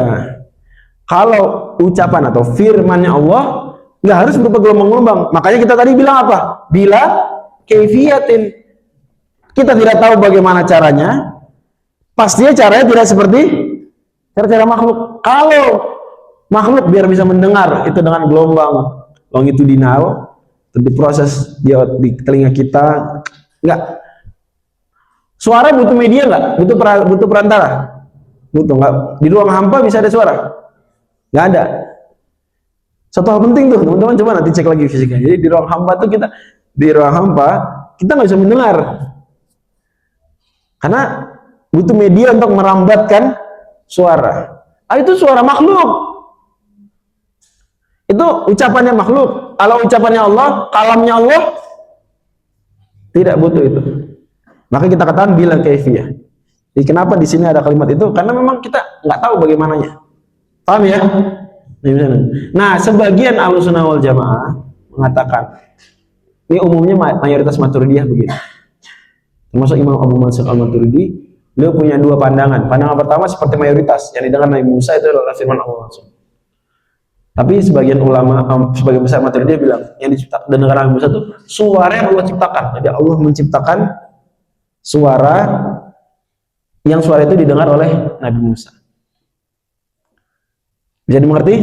Kalau ucapan atau firmannya Allah nggak harus berupa gelombang-gelombang. Makanya kita tadi bilang apa? Bila kaifiyatin. Kita tidak tahu bagaimana caranya. Pastinya caranya tidak seperti cara-cara makhluk. Kalau makhluk biar bisa mendengar itu dengan gelombang longitudinal, diproses di telinga kita, enggak. Suara butuh media enggak? Butuh perantara? Butuh enggak? Di ruang hampa bisa ada suara? Enggak ada. Satu hal penting tuh, teman-teman, coba nanti cek lagi fisiknya. Jadi di ruang hampa tuh kita nggak bisa mendengar. Karena butuh media untuk merambatkan suara. Itu suara makhluk. Itu ucapannya makhluk. Kalau ucapannya Allah, kalamnya Allah, tidak butuh itu. Maka kita katakan bila kaifiyah. Jadi kenapa di sini ada kalimat itu? Karena memang kita nggak tahu bagaimananya. Paham ya? Nah, sebagian Ahlussunnah wal Jamaah mengatakan, ini umumnya mayoritas Maturidiyah begini. Termasuk Imam Abu Mansur al-Maturidi, beliau punya dua pandangan. Pandangan pertama seperti mayoritas yang didengar Nabi Musa itu adalah firman Allah langsung. Tapi sebagian ulama, sebagian besar Maturidiyah bilang yang didengar Nabi Musa itu suara yang Allah ciptakan. Jadi Allah menciptakan suara yang suara itu didengar oleh Nabi Musa. Bisa dimengerti?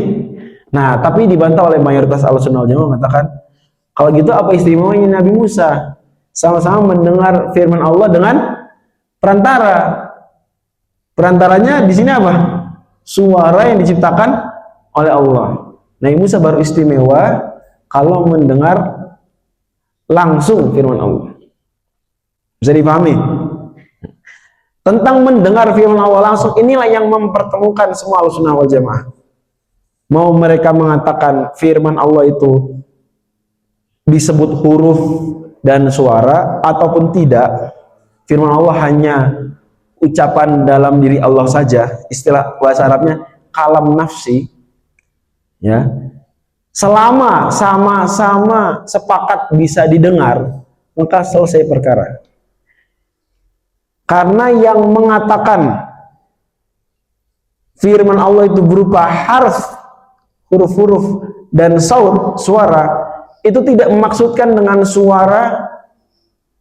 Nah, tapi dibantah oleh mayoritas Ahlussunnah wal Jamaah mengatakan, kalau gitu apa istimewanya Nabi Musa? Sama-sama mendengar firman Allah dengan perantara. Perantaranya di sini apa? Suara yang diciptakan oleh Allah. Nabi Musa baru istimewa kalau mendengar langsung firman Allah. Bisa dipahami? Tentang mendengar firman Allah langsung, inilah yang mempertemukan semua Ahlussunnah wal Jamaah. Mau mereka mengatakan firman Allah itu disebut huruf dan suara ataupun tidak, firman Allah hanya ucapan dalam diri Allah saja, istilah bahasa Arabnya kalam nafsi, ya. Selama sama-sama sepakat bisa didengar, maka selesai perkara. Karena yang mengatakan firman Allah itu berupa harf, huruf-huruf dan saut, suara, itu tidak memaksudkan dengan suara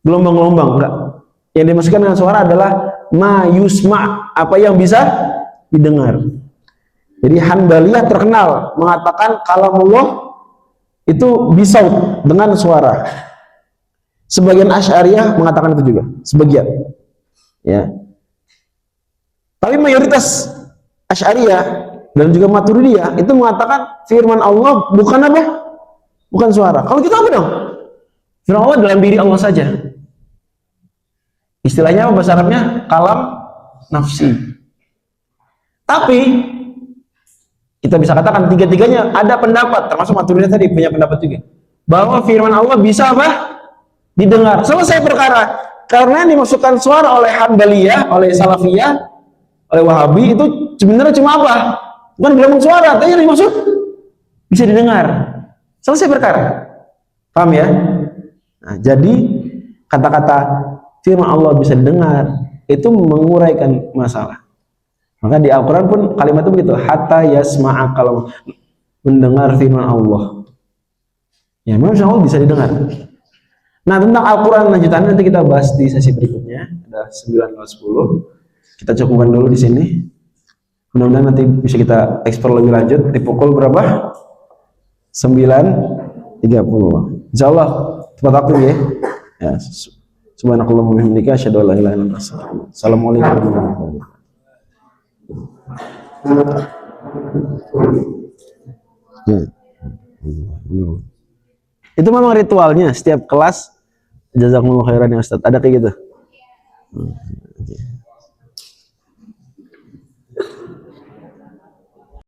gelombang-gelombang, enggak. Yang dimaksudkan dengan suara adalah ma yusma, apa yang bisa didengar. Jadi Hanbaliyah terkenal mengatakan kalamullah itu bisaut, dengan suara. Sebagian Asy'ariyah mengatakan itu juga, sebagian. Ya. Tapi mayoritas Asy'ariyah dan juga Maturidiyah itu mengatakan firman Allah bukan apa? Bukan suara. Kalau gitu apa dong? Firman Allah dalam diri Allah saja. Istilahnya apa bahasa Arabnya? Kalam nafsi. Tapi kita bisa katakan tiga-tiganya ada pendapat, termasuk Maturidiyah tadi punya pendapat juga, bahwa firman Allah bisa apa? Didengar. Selesai perkara. Karena yang dimaksudkan suara oleh Hanbaliyah, oleh Salafiyah, oleh Wahabi itu sebenarnya cuma apa? Bukan gelombang suara, tapi yang dimaksud bisa didengar. Selesai perkara. Paham ya? Nah, jadi kata-kata firman Allah bisa didengar itu menguraikan masalah. Maka di Al-Quran pun kalimat itu begitu, hatta yasma'a, kalau mendengar firman Allah. Ya, memang firman Allah bisa didengar. Nah, tentang Al-Quran lanjutannya nanti kita bahas di sesi berikutnya. Ada 9-10. Kita cukupkan dulu di sini. Mudah-mudahan nanti bisa kita eksplor lebih lanjut di pukul berapa? 9.30. Insyaallah tepat waktu ya. Ya. Subhanakallahumma wa bihamdika asyhadu an la ilaha illa anta astaghfiruka. Assalamualaikum warahmatullahi wabarakatuh. Itu memang ritualnya setiap kelas. Jazakumullah khairan ya Ustaz. Ada kayak gitu.